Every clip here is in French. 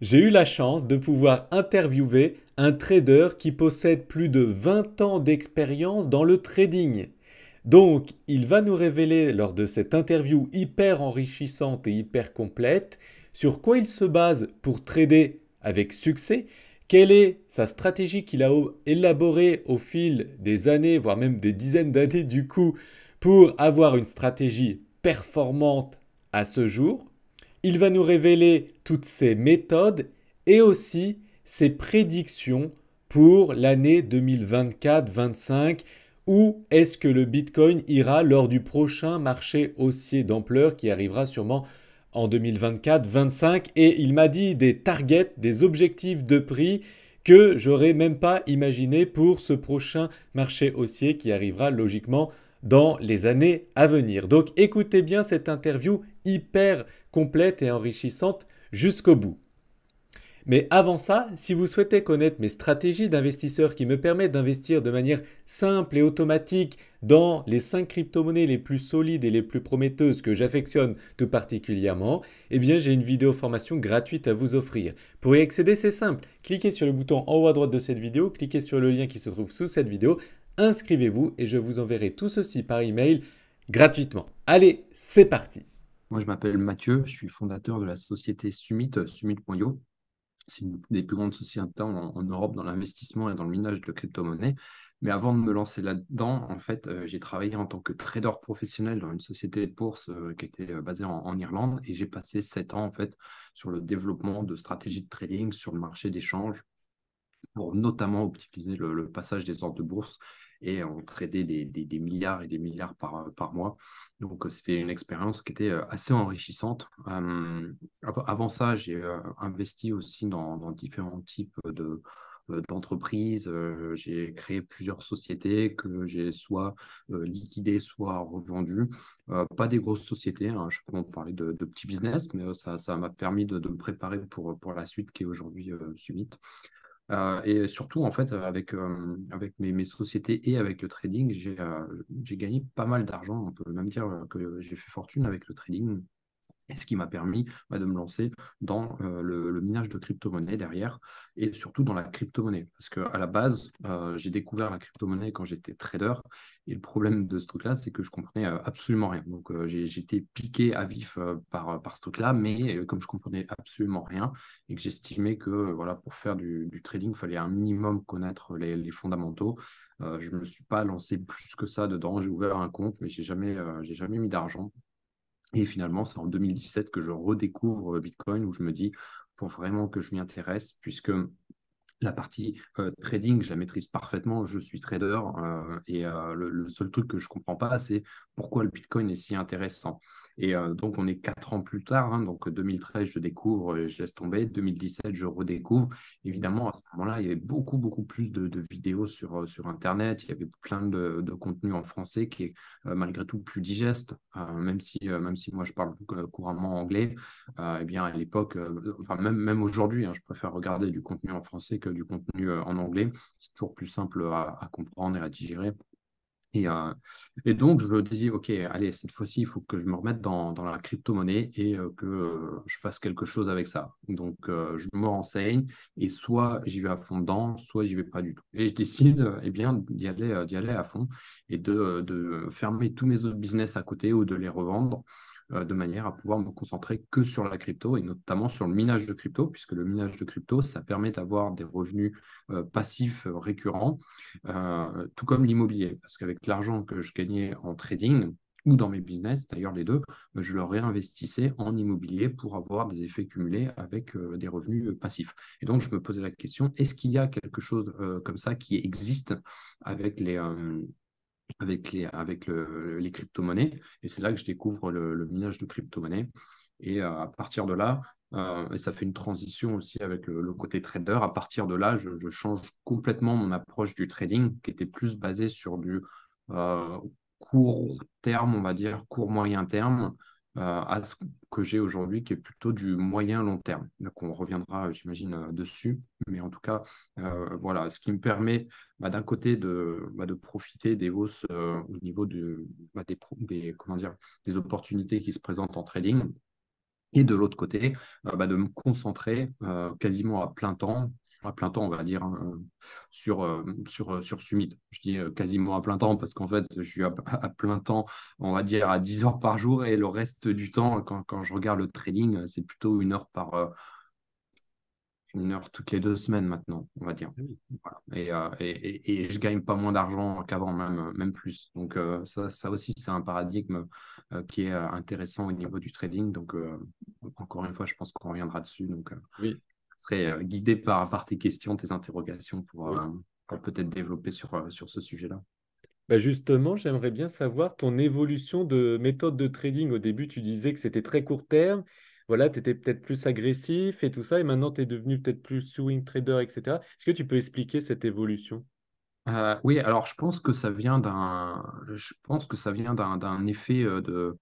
J'ai eu la chance de pouvoir interviewer un trader qui possède plus de 20 ans d'expérience dans le trading. Donc, il va nous révéler lors de cette interview hyper enrichissante et hyper complète sur quoi il se base pour trader avec succès, quelle est sa stratégie qu'il a élaborée au fil des années, voire même des dizaines d'années du coup, pour avoir une stratégie performante à ce jour. Il va nous révéler toutes ses méthodes et aussi ses prédictions pour l'année 2024-25. Où est-ce que le Bitcoin ira lors du prochain marché haussier d'ampleur qui arrivera sûrement en 2024-25? Et il m'a dit des targets, des objectifs de prix que j'aurais même pas imaginé pour ce prochain marché haussier qui arrivera logiquement dans les années à venir. Donc écoutez bien cette interview hyper complète et enrichissante jusqu'au bout. Mais avant ça, si vous souhaitez connaître mes stratégies d'investisseur qui me permettent d'investir de manière simple et automatique dans les 5 crypto-monnaies les plus solides et les plus prometteuses que j'affectionne tout particulièrement, eh bien j'ai une vidéo formation gratuite à vous offrir. Pour y accéder, c'est simple. Cliquez sur le bouton en haut à droite de cette vidéo, cliquez sur le lien qui se trouve sous cette vidéo, inscrivez-vous et je vous enverrai tout ceci par email gratuitement. Allez, c'est parti. Moi, je m'appelle Mathieu, je suis fondateur de la société Summit, Summit.io. C'est une des plus grandes sociétés en Europe dans l'investissement et dans le minage de crypto-monnaies. Mais avant de me lancer là-dedans, en fait, j'ai travaillé en tant que trader professionnel dans une société de bourse qui était basée en Irlande et j'ai passé 7 ans en fait sur le développement de stratégies de trading sur le marché d'échange pour notamment optimiser le passage des ordres de bourse et on tradait des milliards et des milliards par mois. Donc, c'était une expérience qui était assez enrichissante. Avant ça, j'ai investi aussi dans différents types d'entreprises. J'ai créé plusieurs sociétés que j'ai soit liquidées, soit revendues. Pas des grosses sociétés, hein, je peux en parler de petits business, mais ça m'a permis de me préparer pour la suite qui est aujourd'hui Summit. Et surtout, en fait, avec mes sociétés et avec le trading, j'ai gagné pas mal d'argent. On peut même dire que j'ai fait fortune avec le trading. Et ce qui m'a permis de me lancer dans le minage de crypto-monnaie derrière et surtout dans la crypto-monnaie. Parce qu'à la base, j'ai découvert la crypto-monnaie quand j'étais trader. Et le problème de ce truc-là, c'est que je comprenais absolument rien. Donc, j'étais piqué à vif par ce truc-là, mais comme je comprenais absolument rien et que j'estimais que voilà, pour faire du trading, il fallait un minimum connaître les fondamentaux, je ne me suis pas lancé plus que ça dedans. J'ai ouvert un compte, mais j'ai jamais mis d'argent. Et finalement, c'est en 2017 que je redécouvre Bitcoin, où je me dis, faut vraiment que je m'y intéresse, puisque la partie trading, je la maîtrise parfaitement. Je suis trader et le seul truc que je ne comprends pas, c'est pourquoi le Bitcoin est si intéressant. Et donc, on est 4 ans plus tard. Donc, 2013, je découvre, je laisse tomber. 2017, je redécouvre. Évidemment, à ce moment-là, il y avait beaucoup, beaucoup plus de vidéos sur Internet. Il y avait plein de contenu en français qui est malgré tout plus digeste, même si moi, je parle couramment anglais. Eh bien, à l'époque, enfin, même aujourd'hui, hein, je préfère regarder du contenu en français que du contenu en anglais. C'est toujours plus simple à comprendre et à digérer. Et, euh, et donc, je me dis, OK, allez, cette fois-ci, il faut que je me remette dans la crypto-monnaie et que je fasse quelque chose avec ça. Donc, je me renseigne et soit j'y vais à fond dedans, soit j'y vais pas du tout. Et je décide, eh bien, d'y aller à fond et de fermer tous mes autres business à côté ou de les revendre de manière à pouvoir me concentrer que sur la crypto et notamment sur le minage de crypto, puisque le minage de crypto, ça permet d'avoir des revenus passifs récurrents tout comme l'immobilier, parce qu'avec l'argent que je gagnais en trading ou dans mes business, d'ailleurs les deux, je le réinvestissais en immobilier pour avoir des effets cumulés avec des revenus passifs. Et donc je me posais la question, est-ce qu'il y a quelque chose comme ça qui existe avec les crypto-monnaies? Et c'est là que je découvre le minage de crypto-monnaies. Et à partir de là, et ça fait une transition aussi avec le côté trader. À partir de là, je change complètement mon approche du trading, qui était plus basée sur du euh, court terme, on va dire, court moyen terme, à ce que j'ai aujourd'hui, qui est plutôt du moyen long terme. Donc on reviendra, j'imagine, dessus. Mais en tout cas, voilà, ce qui me permet d'un côté de profiter des hausses au niveau comment dire, des opportunités qui se présentent en trading Et de l'autre côté, de me concentrer quasiment à plein temps, on va dire, hein, sur Summit. Je dis quasiment à plein temps parce qu'en fait, je suis à plein temps, on va dire, à 10 heures par jour et le reste du temps, quand je regarde le trading, c'est plutôt une heure toutes les 2 semaines maintenant, on va dire. Voilà. Et je gagne pas moins d'argent qu'avant, même plus. Donc ça aussi, c'est un paradigme qui est intéressant au niveau du trading. Donc encore une fois, je pense qu'on reviendra dessus. Donc Oui, je serai guidé par tes questions, tes interrogations oui. pour peut-être développer sur ce sujet-là. Bah justement, j'aimerais bien savoir ton évolution de méthode de trading. Au début, tu disais que c'était très court terme. Voilà, tu étais peut-être plus agressif et tout ça, et maintenant tu es devenu peut-être plus swing trader, etc. Est-ce que tu peux expliquer cette évolution? Oui, alors je pense que ça vient d'un effet de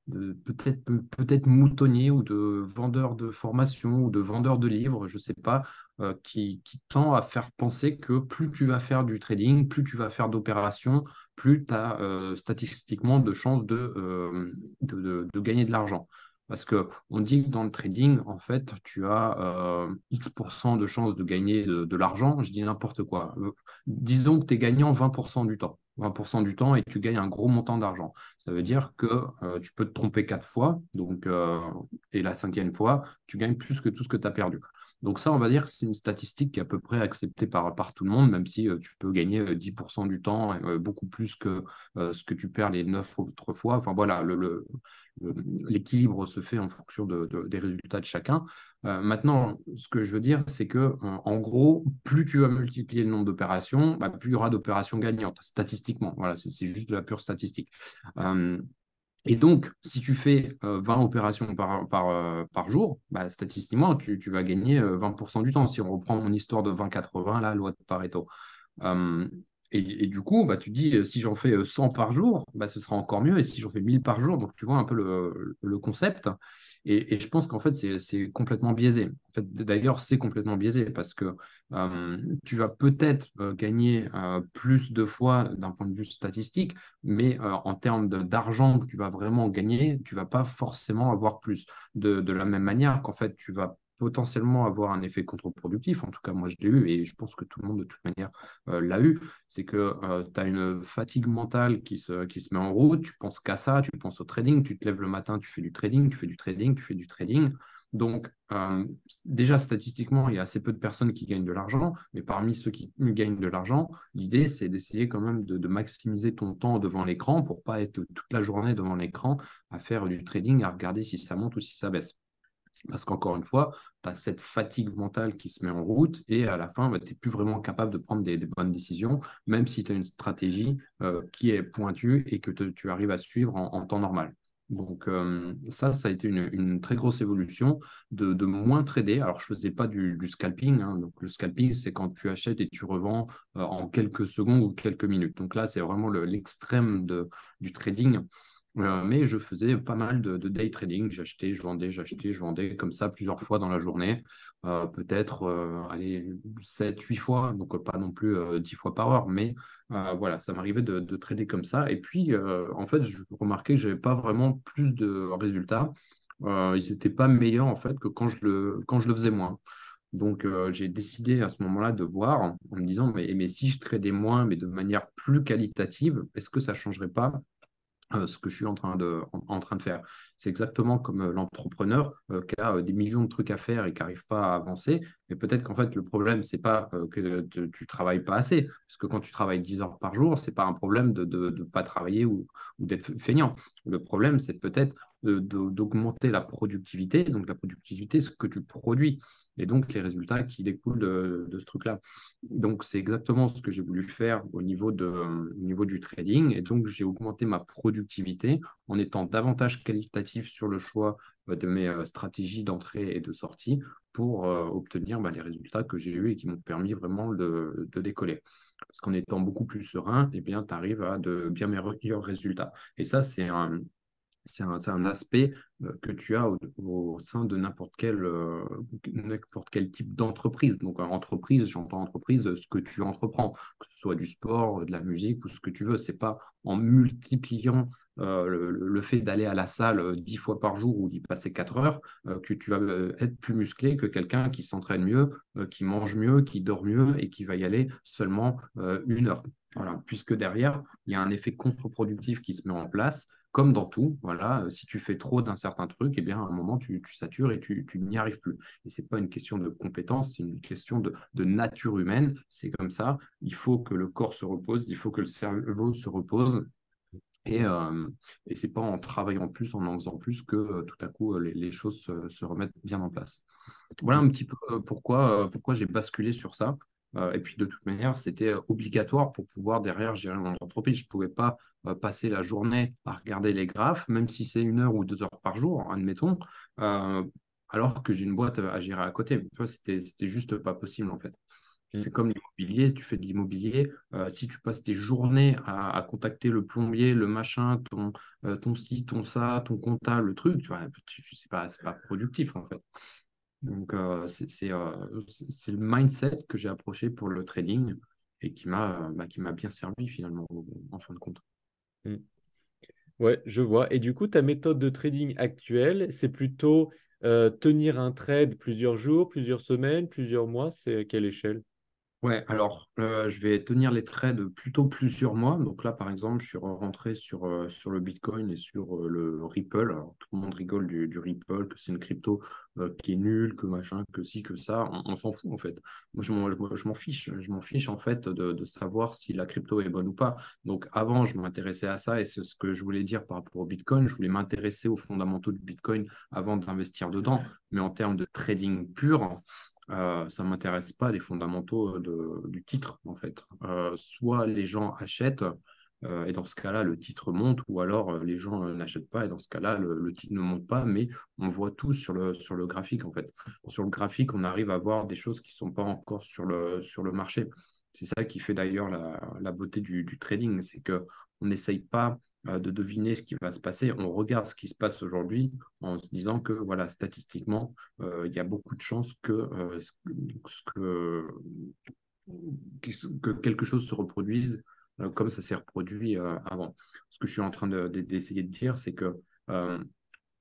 peut-être moutonnier ou de vendeur de formation ou de vendeur de livres, je ne sais pas, qui tend à faire penser que plus tu vas faire du trading, plus tu vas faire d'opérations, plus tu as statistiquement de chances de gagner de l'argent. Parce qu'on dit que dans le trading, en fait, tu as X% de chances de gagner de l'argent. Je dis n'importe quoi. Disons que tu es gagnant 20% du temps. 20% du temps et tu gagnes un gros montant d'argent. Ça veut dire que tu peux te tromper 4 fois, et la cinquième fois, tu gagnes plus que tout ce que tu as perdu. Donc ça, on va dire que c'est une statistique qui est à peu près acceptée par tout le monde, même si tu peux gagner 10% du temps, beaucoup plus que ce que tu perds les 9 autres fois. Enfin voilà, l'équilibre se fait en fonction des résultats de chacun. Maintenant, ce que je veux dire, c'est que en gros, plus tu vas multiplier le nombre d'opérations, plus il y aura d'opérations gagnantes, statistiquement. Voilà, c'est juste de la pure statistique. Euh, et donc, si tu fais 20 opérations par jour, statistiquement, tu vas gagner 20% du temps. Si on reprend mon histoire de 20-80, la loi de Pareto. Euh, et du coup, tu dis, si j'en fais 100 par jour, ce sera encore mieux. Et si j'en fais 1000 par jour, donc tu vois un peu le concept. Et je pense qu'en fait, c'est complètement biaisé. En fait, d'ailleurs, c'est complètement biaisé parce que tu vas peut-être gagner plus de fois d'un point de vue statistique, mais en termes d'argent que tu vas vraiment gagner, tu vas pas forcément avoir plus. De la même manière qu'en fait, tu vas potentiellement avoir un effet contre-productif. En tout cas, moi, je l'ai eu et je pense que tout le monde, de toute manière, l'a eu. C'est que tu as une fatigue mentale qui se met en route. Tu penses qu'à ça, tu penses au trading. Tu te lèves le matin, tu fais du trading, tu fais du trading, tu fais du trading. Donc, déjà, statistiquement, il y a assez peu de personnes qui gagnent de l'argent, mais parmi ceux qui gagnent de l'argent, l'idée, c'est d'essayer quand même de maximiser ton temps devant l'écran pour pas être toute la journée devant l'écran à faire du trading, à regarder si ça monte ou si ça baisse. Parce qu'encore une fois, tu as cette fatigue mentale qui se met en route et à la fin, tu n'es plus vraiment capable de prendre des bonnes décisions, même si tu as une stratégie qui est pointue et que tu arrives à suivre en temps normal. Donc ça a été une très grosse évolution de moins trader. Alors, je ne faisais pas du scalping, hein. Donc, le scalping, c'est quand tu achètes et tu revends en quelques secondes ou quelques minutes. Donc là, c'est vraiment l'extrême du trading. Mais je faisais pas mal de day trading. J'achetais, je vendais comme ça plusieurs fois dans la journée. Peut-être allez, 7, 8 fois, donc pas non plus 10 fois par heure. Mais voilà, ça m'arrivait de trader comme ça. Et puis, en fait, je remarquais que je n'avais pas vraiment plus de résultats. Ils n'étaient pas meilleurs en fait que quand je le faisais moins. Donc, j'ai décidé à ce moment-là de voir en me disant, mais si je tradais moins, mais de manière plus qualitative, est-ce que ça ne changerait pas ce que je suis en train de faire? C'est exactement comme l'entrepreneur qui a des millions de trucs à faire et qui n'arrive pas à avancer. Mais peut-être qu'en fait, le problème, c'est pas que tu travailles pas assez. Parce que quand tu travailles 10 heures par jour, c'est pas un problème de pas travailler ou d'être feignant. Le problème, c'est peut-être d'augmenter la productivité. Donc, la productivité, c'est ce que tu produis. Et donc, les résultats qui découlent de ce truc-là. Donc, c'est exactement ce que j'ai voulu faire au niveau du trading. Et donc, j'ai augmenté ma productivité en étant davantage qualitatif sur le choix de mes stratégies d'entrée et de sortie pour obtenir les résultats que j'ai eus et qui m'ont permis vraiment de décoller. Parce qu'en étant beaucoup plus serein, eh bien, tu arrives à de bien meilleurs résultats. Et ça, c'est un aspect que tu as au sein de n'importe quel type d'entreprise. Donc, entreprise, j'entends entreprise, ce que tu entreprends, que ce soit du sport, de la musique ou ce que tu veux. C'est pas en multipliant le fait d'aller à la salle 10 fois par jour ou d'y passer 4 heures que tu vas être plus musclé que quelqu'un qui s'entraîne mieux, qui mange mieux, qui dort mieux et qui va y aller seulement 1 heure. Voilà, puisque derrière, il y a un effet contre-productif qui se met en place comme dans tout, voilà, si tu fais trop d'un certain truc, eh bien, à un moment, tu satures et tu n'y arrives plus. Et ce n'est pas une question de compétence, c'est une question de nature humaine. C'est comme ça. Il faut que le corps se repose, il faut que le cerveau se repose. Et ce n'est pas en travaillant plus, en faisant plus, que tout à coup, les choses se remettent bien en place. Voilà un petit peu pourquoi j'ai basculé sur ça. Et puis de toute manière, c'était obligatoire pour pouvoir derrière gérer mon entreprise. Je ne pouvais pas passer la journée à regarder les graphes, même si c'est 1 heure ou 2 heures par jour, admettons, euh, alors que j'ai une boîte à gérer à côté. Tu vois, c'était juste pas possible en fait. Mm. C'est comme l'immobilier, tu fais de l'immobilier. Si tu passes tes journées à contacter le plombier, le machin, ton ci, ton ça, ton comptable, le truc, c'est pas productif en fait. Donc, c'est le mindset que j'ai approché pour le trading et qui m'a bien servi finalement, en fin de compte. Mm. Ouais, je vois. Et du coup, ta méthode de trading actuelle, c'est plutôt tenir un trade plusieurs jours, plusieurs semaines, plusieurs mois, c'est à quelle échelle? Ouais, alors je vais tenir les trades plutôt plusieurs mois. Donc là, par exemple, je suis rentré sur le Bitcoin et sur le Ripple. Alors, tout le monde rigole du Ripple, que c'est une crypto qui est nulle, que machin, que ci, que ça. On s'en fout en fait. Moi, je m'en fiche. Je m'en fiche en fait de savoir si la crypto est bonne ou pas. Donc avant, je m'intéressais à ça et c'est ce que je voulais dire par rapport au Bitcoin. Je voulais m'intéresser aux fondamentaux du Bitcoin avant d'investir dedans. Mais en termes de trading pur, ça ne m'intéresse pas les fondamentaux du titre, en fait. Soit les gens achètent, et dans ce cas-là, le titre monte, ou alors les gens n'achètent pas, et dans ce cas-là, le titre ne monte pas, mais on voit tout sur le graphique, en fait. Sur le graphique, on arrive à voir des choses qui ne sont pas encore sur le marché. C'est ça qui fait d'ailleurs la beauté du trading, c'est qu'on n'essaye pas de deviner ce qui va se passer, on regarde ce qui se passe aujourd'hui en se disant que, voilà, statistiquement, il y a beaucoup de chances que quelque chose se reproduise comme ça s'est reproduit avant. Ce que je suis en train d'essayer de dire, c'est que euh,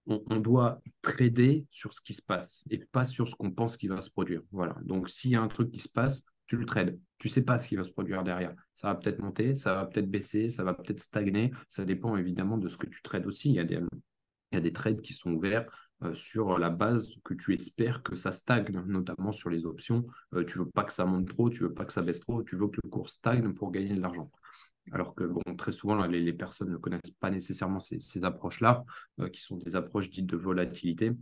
on doit trader sur ce qui se passe et pas sur ce qu'on pense qui va se produire. Voilà. Donc, s'il y a un truc qui se passe, tu le trades. Tu sais pas ce qui va se produire derrière. Ça va peut-être monter, ça va peut-être baisser, ça va peut-être stagner. Ça dépend évidemment de ce que tu trades aussi. Il y a des trades qui sont ouverts sur la base que tu espères que ça stagne, notamment sur les options. Tu veux pas que ça monte trop, tu veux pas que ça baisse trop, tu veux que le cours stagne pour gagner de l'argent. Alors que bon, très souvent, là, les personnes ne connaissent pas nécessairement ces approches-là, qui sont des approches dites de volatilité.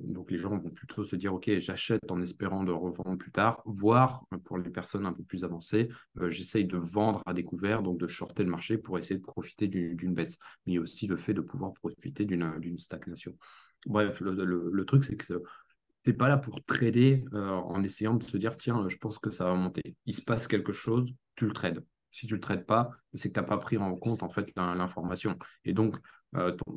Donc les gens vont plutôt se dire, OK, j'achète en espérant de revendre plus tard, voire pour les personnes un peu plus avancées, j'essaye de vendre à découvert, donc de shorter le marché pour essayer de profiter d'une baisse. Mais il y a aussi le fait de pouvoir profiter d'une stagnation. Bref, le truc, c'est que tu n'es pas là pour trader en essayant de se dire, tiens, je pense que ça va monter. Il se passe quelque chose, tu le trades. Si tu ne le trades pas, c'est que tu n'as pas pris en compte en fait l'information. Et donc,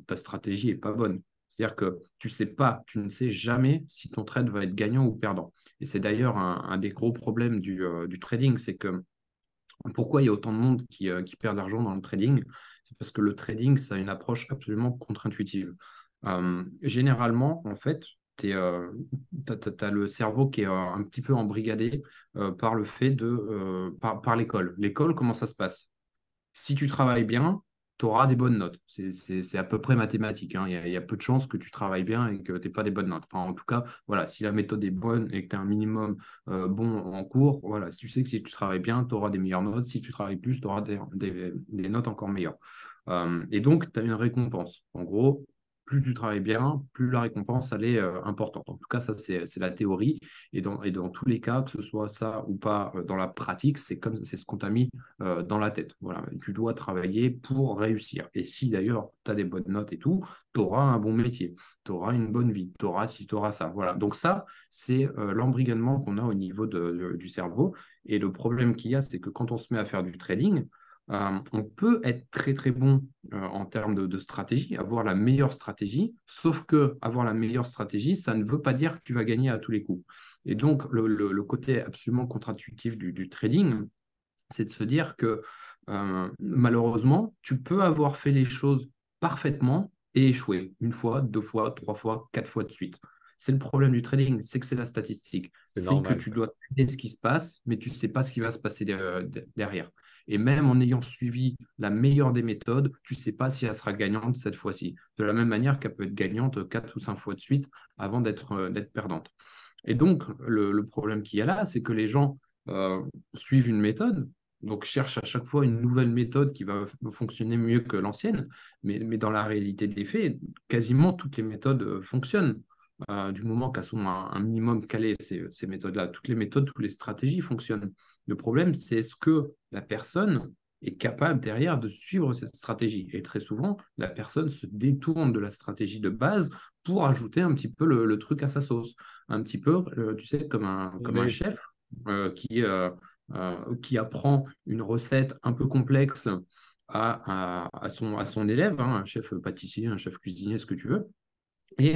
ta stratégie n'est pas bonne. C'est-à-dire que tu sais pas, tu ne sais jamais si ton trade va être gagnant ou perdant. Et c'est d'ailleurs un des gros problèmes du trading, c'est que pourquoi il y a autant de monde qui perd de l'argent dans le trading? C'est parce que le trading, ça a une approche absolument contre-intuitive. Généralement, en fait, tu as le cerveau qui est un petit peu embrigadé par le fait par l'école. L'école, comment ça se passe? Si tu travailles bien, tu auras des bonnes notes. C'est à peu près mathématique, hein. Il y a peu de chances que tu travailles bien et que tu n'aies pas des bonnes notes. Enfin, en tout cas, voilà, si la méthode est bonne et que tu es un minimum bon en cours, voilà, si tu sais que si tu travailles bien, tu auras des meilleures notes. Si tu travailles plus, tu auras des notes encore meilleures. Et donc, tu as une récompense. En gros, plus tu travailles bien, plus la récompense, elle est importante. En tout cas, ça, c'est la théorie. Et dans tous les cas, que ce soit ça ou pas dans la pratique, c'est ce qu'on t'a mis dans la tête. Voilà, tu dois travailler pour réussir. Et si d'ailleurs tu as des bonnes notes et tout, tu auras un bon métier, tu auras une bonne vie, tu auras ci, tu auras ça. Voilà. Donc ça, c'est l'embrigadement qu'on a au niveau du cerveau. Et le problème qu'il y a, c'est que quand on se met à faire du trading, On peut être très très bon en termes de stratégie, avoir la meilleure stratégie, sauf que avoir la meilleure stratégie, ça ne veut pas dire que tu vas gagner à tous les coups. Et donc, le côté absolument contre-intuitif du trading, c'est de se dire que malheureusement, tu peux avoir fait les choses parfaitement et échouer une fois, deux fois, trois fois, quatre fois de suite. C'est le problème du trading, c'est que c'est la statistique. C'est C'est que normal. tu dois trader ce qui se passe, mais tu ne sais pas ce qui va se passer derrière. Et même en ayant suivi la meilleure des méthodes, tu ne sais pas si elle sera gagnante cette fois-ci. De la même manière qu'elle peut être gagnante quatre ou cinq fois de suite avant d'être perdante. Et donc, le problème qu'il y a là, c'est que les gens suivent une méthode, donc cherchent à chaque fois une nouvelle méthode qui va fonctionner mieux que l'ancienne, mais dans la réalité des faits, quasiment toutes les méthodes fonctionnent. Du moment qu'elles sont un minimum calées, ces méthodes-là, toutes les méthodes, toutes les stratégies fonctionnent. Le problème, c'est est-ce que la personne est capable derrière de suivre cette stratégie. Et très souvent, la personne se détourne de la stratégie de base pour ajouter un petit peu le truc à sa sauce. Un petit peu, tu sais, comme un Oui. chef qui apprend une recette un peu complexe à son élève, hein, un chef pâtissier, un chef cuisinier, ce que tu veux, et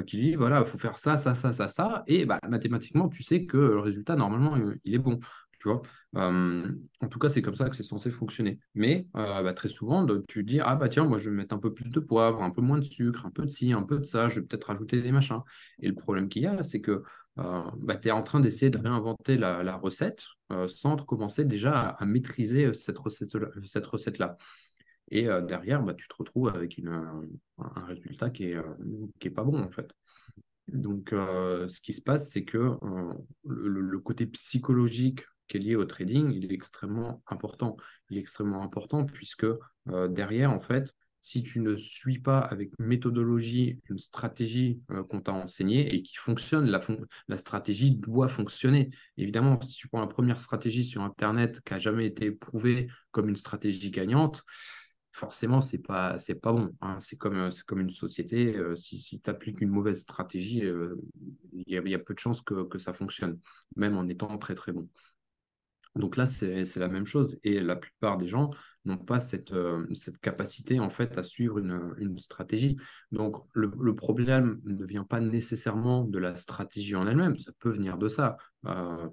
qui lui dit, voilà, il faut faire ça, ça, ça, ça, ça, et bah, mathématiquement, tu sais que le résultat, normalement, il est bon. Tu vois. En tout cas, c'est comme ça que c'est censé fonctionner. Mais bah, très souvent, tu dis, ah bah tiens, moi je vais mettre un peu plus de poivre, un peu moins de sucre, un peu de ci, un peu de ça, je vais peut-être rajouter des machins. Et le problème qu'il y a, c'est que bah, tu es en train d'essayer de réinventer la recette sans commencer déjà à maîtriser cette recette-là. Et derrière, bah, tu te retrouves avec un résultat qui est pas bon, en fait. Donc, ce qui se passe, c'est que le côté psychologique qui est lié au trading, il est extrêmement important. Il est extrêmement important puisque derrière, en fait, si tu ne suis pas avec méthodologie une stratégie qu'on t'a enseignée et qui fonctionne, la stratégie doit fonctionner. Évidemment, si tu prends la première stratégie sur Internet qui n'a jamais été prouvée comme une stratégie gagnante, forcément, c'est pas bon, hein. C'est comme une société. Si tu appliques une mauvaise stratégie, il y a peu de chances que ça fonctionne, même en étant très, très bon. Donc là, c'est la même chose. Et la plupart des gens n'ont pas cette capacité, en fait, à suivre une stratégie. Donc, le problème ne vient pas nécessairement de la stratégie en elle-même. Ça peut venir de ça.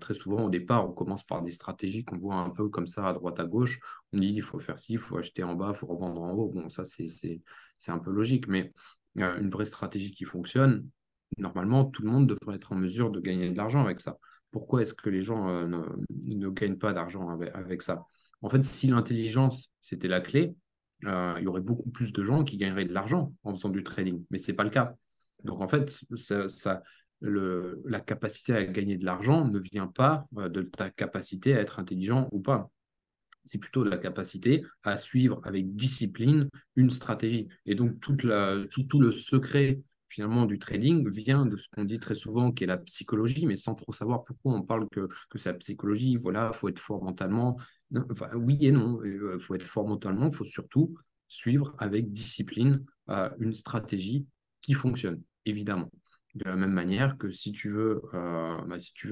Très souvent, au départ, on commence par des stratégies qu'on voit un peu comme ça, à droite, à gauche. On dit, il faut faire ci, il faut acheter en bas, il faut revendre en haut. Bon, ça, c'est un peu logique. Mais une vraie stratégie qui fonctionne, normalement, tout le monde devrait être en mesure de gagner de l'argent avec ça. Pourquoi est-ce que les gens ne gagnent pas d'argent avec ça? En fait, si l'intelligence, c'était la clé, il y aurait beaucoup plus de gens qui gagneraient de l'argent en faisant du trading, mais ce n'est pas le cas. Donc, en fait, la capacité à gagner de l'argent ne vient pas de ta capacité à être intelligent ou pas. C'est plutôt de la capacité à suivre avec discipline une stratégie. Et donc, tout le secret finalement du trading vient de ce qu'on dit très souvent qui est la psychologie, mais sans trop savoir pourquoi on parle que c'est la psychologie. Voilà, il faut être fort mentalement. Non, enfin, oui et non, il faut être fort mentalement, il faut surtout suivre avec discipline une stratégie qui fonctionne, évidemment. De la même manière que si tu veux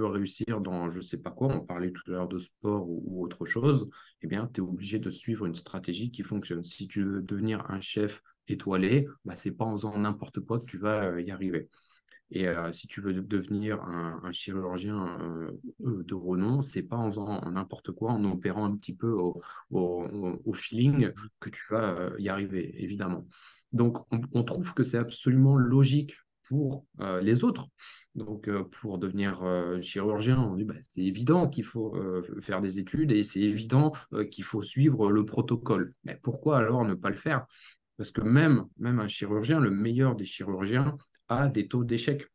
réussir dans je ne sais pas quoi, on parlait tout à l'heure de sport ou autre chose, eh bien, tu es obligé de suivre une stratégie qui fonctionne. Si tu veux devenir un chef étoilé, bah, ce n'est pas en faisant n'importe quoi que tu vas y arriver. Et si tu veux devenir un chirurgien de renom, c'est pas en faisant n'importe quoi, en opérant un petit peu au feeling que tu vas y arriver, évidemment. Donc, on trouve que c'est absolument logique pour les autres. Donc, pour devenir chirurgien, on dit bah, c'est évident qu'il faut faire des études et c'est évident qu'il faut suivre le protocole. Mais pourquoi alors ne pas le faire? Parce que même un chirurgien, le meilleur des chirurgiens, a des taux d'échec.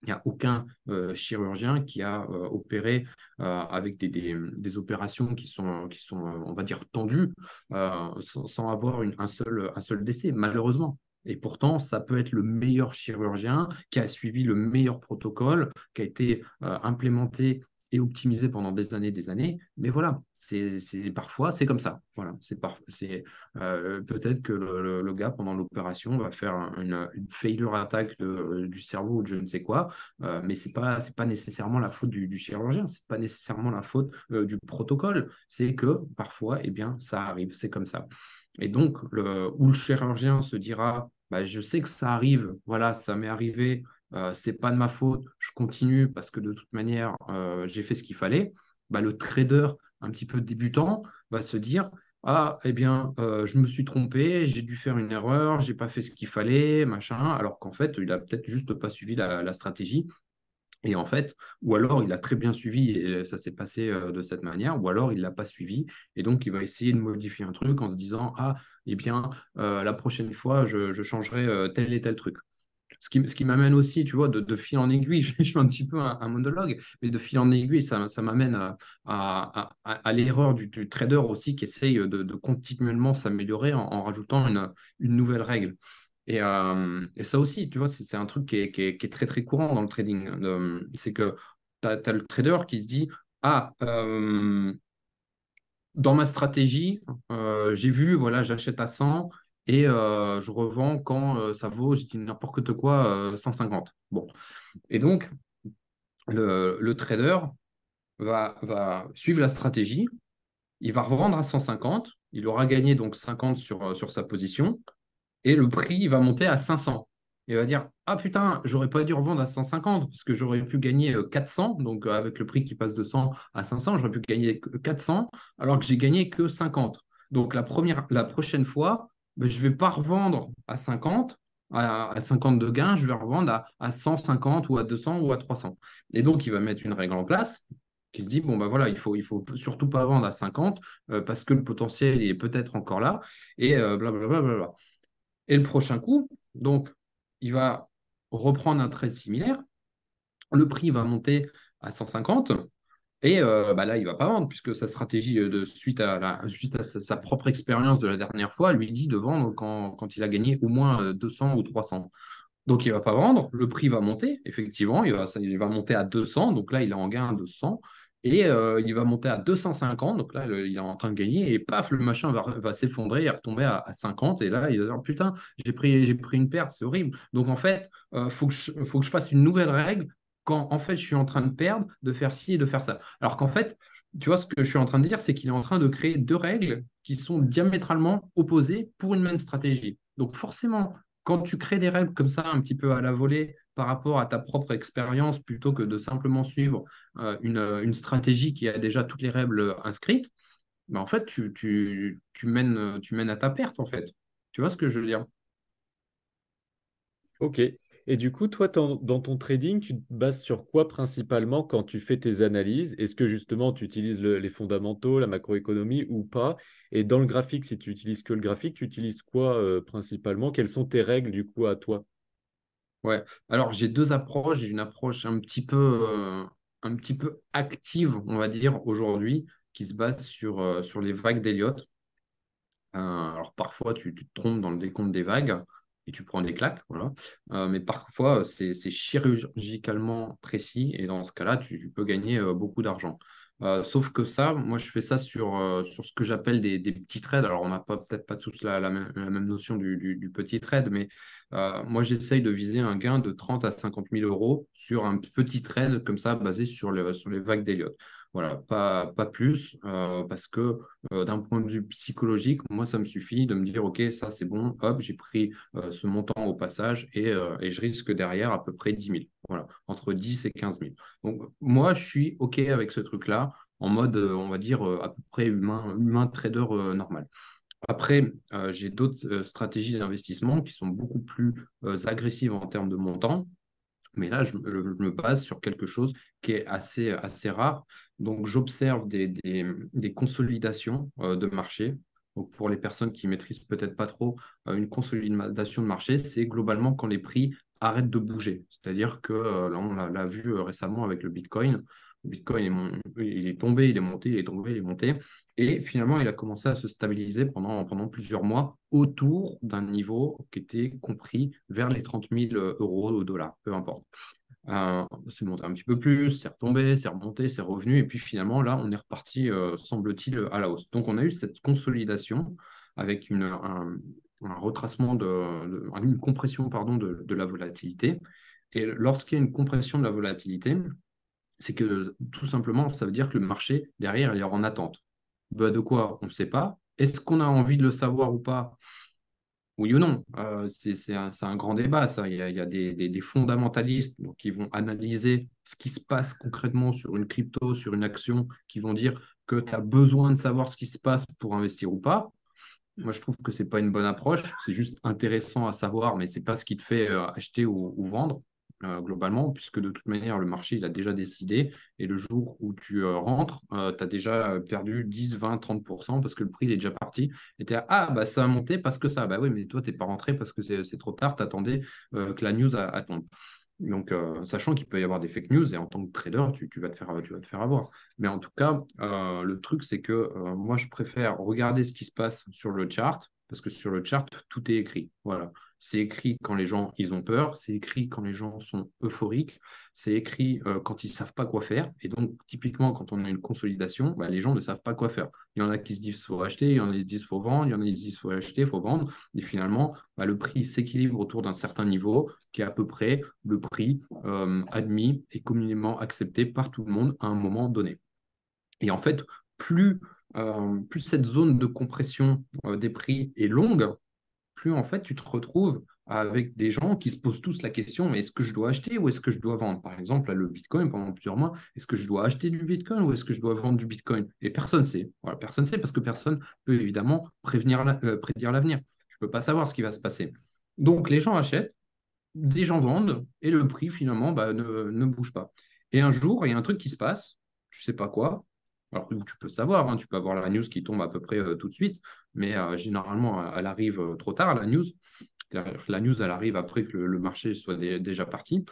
Il n'y a aucun chirurgien qui a opéré avec des opérations qui sont, on va dire, tendues, sans avoir un seul décès, malheureusement. Et pourtant, ça peut être le meilleur chirurgien qui a suivi le meilleur protocole, qui a été implémenté et optimisé pendant des années. Mais voilà, parfois, c'est comme ça. Voilà, peut-être que le gars, pendant l'opération, va faire une failure attaque du cerveau ou de je ne sais quoi, mais c'est pas nécessairement la faute du chirurgien, c'est pas nécessairement la faute du protocole. C'est que parfois, eh bien, ça arrive, c'est comme ça. Et donc, où le chirurgien se dira, bah, je sais que ça arrive, voilà, ça m'est arrivé, c'est pas de ma faute, je continue parce que de toute manière, j'ai fait ce qu'il fallait. Bah, le trader un petit peu débutant va se dire, ah, eh bien, je me suis trompé, j'ai dû faire une erreur, j'ai pas fait ce qu'il fallait, machin, alors qu'en fait, il a peut-être juste pas suivi la stratégie. Et en fait, ou alors il a très bien suivi et ça s'est passé de cette manière, ou alors il l'a pas suivi et donc il va essayer de modifier un truc en se disant, ah, eh bien, la prochaine fois, je changerai tel et tel truc. Ce qui m'amène aussi, tu vois, de fil en aiguille, je fais un petit peu un monologue, mais de fil en aiguille, ça m'amène à l'erreur du trader aussi qui essaye de continuellement s'améliorer en rajoutant une nouvelle règle. Et ça aussi, tu vois, c'est un truc qui est très, très courant dans le trading. C'est que tu as le trader qui se dit, ah, dans ma stratégie, j'ai vu, voilà, j'achète à 100 et je revends quand ça vaut, je dis n'importe quoi, 150. Bon. Et donc, le trader va suivre la stratégie, il va revendre à 150, il aura gagné donc 50 sur sa position, et le prix va monter à 500. Il va dire, ah putain, j'aurais pas dû revendre à 150 parce que j'aurais pu gagner 400. Donc, avec le prix qui passe de 100 à 500, j'aurais pu gagner 400 alors que j'ai gagné que 50. Donc, la prochaine fois, ben, je vais pas revendre à 50, à 50 de gain, je vais revendre à 150 ou à 200 ou à 300. Et donc, il va mettre une règle en place qui se dit, bon, ben voilà, il faut surtout pas vendre à 50 parce que le potentiel il est peut-être encore là et blablabla. Et le prochain coup, donc, il va reprendre un trade similaire. Le prix va monter à 150. Et bah là, il ne va pas vendre, puisque sa stratégie, suite à sa propre expérience de la dernière fois, lui dit de vendre quand il a gagné au moins 200 ou 300. Donc, il ne va pas vendre, le prix va monter, effectivement, il va monter à 200, donc là, il est en gain de 100, et il va monter à 250, donc là, il est en train de gagner, et paf, le machin va s'effondrer et retomber à 50, et là, il va dire, putain, j'ai pris une perte, c'est horrible. Donc, en fait, faut que je fasse une nouvelle règle quand, en fait, je suis en train de perdre, de faire ci et de faire ça. Alors qu'en fait, tu vois, ce que je suis en train de dire, c'est qu'il est en train de créer deux règles qui sont diamétralement opposées pour une même stratégie. Donc, forcément, quand tu crées des règles comme ça, un petit peu à la volée, par rapport à ta propre expérience, plutôt que de simplement suivre une stratégie qui a déjà toutes les règles inscrites, ben en fait, tu mènes à ta perte, en fait. Tu vois ce que je veux dire? Ok. Et du coup, toi, dans ton trading, tu te bases sur quoi principalement quand tu fais tes analyses? Est-ce que justement tu utilises les fondamentaux, la macroéconomie ou pas? Et dans le graphique, si tu utilises que le graphique, tu utilises quoi principalement? Quelles sont tes règles du coup à toi? Ouais. Alors, j'ai deux approches. J'ai une approche un petit peu active, on va dire, aujourd'hui, qui se base sur les vagues d'Elliott. Alors parfois, tu te trompes dans le décompte des vagues et tu prends des claques, voilà. Mais parfois, c'est chirurgicalement précis et dans ce cas-là, tu peux gagner beaucoup d'argent. Sauf que ça, moi, je fais ça sur ce que j'appelle des petits trades. Alors, on n'a peut-être pas tous la même notion du petit trade, mais moi, j'essaye de viser un gain de 30 à 50 000 euros sur un petit trade comme ça, basé sur les vagues d'Elliott. Voilà, pas plus, parce que d'un point de vue psychologique, moi, ça me suffit de me dire, OK, ça c'est bon, hop, j'ai pris ce montant au passage et je risque derrière à peu près 10 000. Voilà, entre 10 et 15 000. Donc, moi, je suis OK avec ce truc-là, en mode, on va dire, à peu près humain trader normal. Après, j'ai d'autres stratégies d'investissement qui sont beaucoup plus agressives en termes de montant. Mais là, je me base sur quelque chose qui est assez rare. Donc, j'observe des consolidations de marché. Donc, pour les personnes qui maîtrisent peut-être pas trop, une consolidation de marché, c'est globalement quand les prix arrêtent de bouger. C'est-à-dire que là, on l'a vu récemment avec le Bitcoin. Le Bitcoin, il est tombé, il est monté, il est tombé, il est monté. Et finalement, il a commencé à se stabiliser pendant plusieurs mois autour d'un niveau qui était compris vers les 30 000 euros au dollar, peu importe. c'est monté un petit peu plus, c'est retombé, c'est remonté, c'est revenu, et puis finalement, là, on est reparti, semble-t-il, à la hausse. Donc, on a eu cette consolidation avec un retracement une compression, pardon, de la volatilité. Et lorsqu'il y a une compression de la volatilité, c'est que tout simplement, ça veut dire que le marché, derrière, il est en attente. Bah, de quoi? On ne sait pas. Est-ce qu'on a envie de le savoir ou pas? Oui ou non? C'est un grand débat, ça. Il y a des fondamentalistes donc, qui vont analyser ce qui se passe concrètement sur une crypto, sur une action, qui vont dire que tu as besoin de savoir ce qui se passe pour investir ou pas. Moi, je trouve que ce n'est pas une bonne approche. C'est juste intéressant à savoir, mais ce n'est pas ce qui te fait acheter ou vendre globalement, puisque de toute manière, le marché, il a déjà décidé. Et le jour où tu rentres, tu as déjà perdu 10, 20, 30% parce que le prix il est déjà parti. Et tu es ah, bah ça a monté parce que ça. Bah oui, mais toi, tu n'es pas rentré parce que c'est trop tard. Tu attendais que la news tombe. Donc, sachant qu'il peut y avoir des fake news et en tant que trader, tu vas te faire avoir. Mais en tout cas, le truc, c'est que moi, je préfère regarder ce qui se passe sur le chart parce que sur le chart, tout est écrit. Voilà. C'est écrit quand les gens ils ont peur, c'est écrit quand les gens sont euphoriques, c'est écrit quand ils ne savent pas quoi faire. Et donc, typiquement, quand on a une consolidation, bah, les gens ne savent pas quoi faire. Il y en a qui se disent qu'il faut acheter, il y en a qui se disent qu'il faut vendre, il y en a qui se disent qu'il faut acheter, il faut vendre. Et finalement, bah, le prix s'équilibre autour d'un certain niveau qui est à peu près le prix admis et communément accepté par tout le monde à un moment donné. Et en fait, plus cette zone de compression des prix est longue, plus en fait tu te retrouves avec des gens qui se posent tous la question, mais est-ce que je dois acheter ou est-ce que je dois vendre? Par exemple, là, le Bitcoin, pendant plusieurs mois, est-ce que je dois acheter du Bitcoin ou est-ce que je dois vendre du Bitcoin? Et personne ne sait. Voilà, personne ne sait parce que personne peut évidemment prédire l'avenir. Je ne peux pas savoir ce qui va se passer. Donc les gens achètent, des gens vendent et le prix finalement bah, ne bouge pas. Et un jour, il y a un truc qui se passe, tu sais pas quoi. Alors tu peux savoir, hein, tu peux avoir la news qui tombe à peu près tout de suite, mais généralement elle arrive trop tard, la news. La news, elle arrive après que le marché soit déjà parti.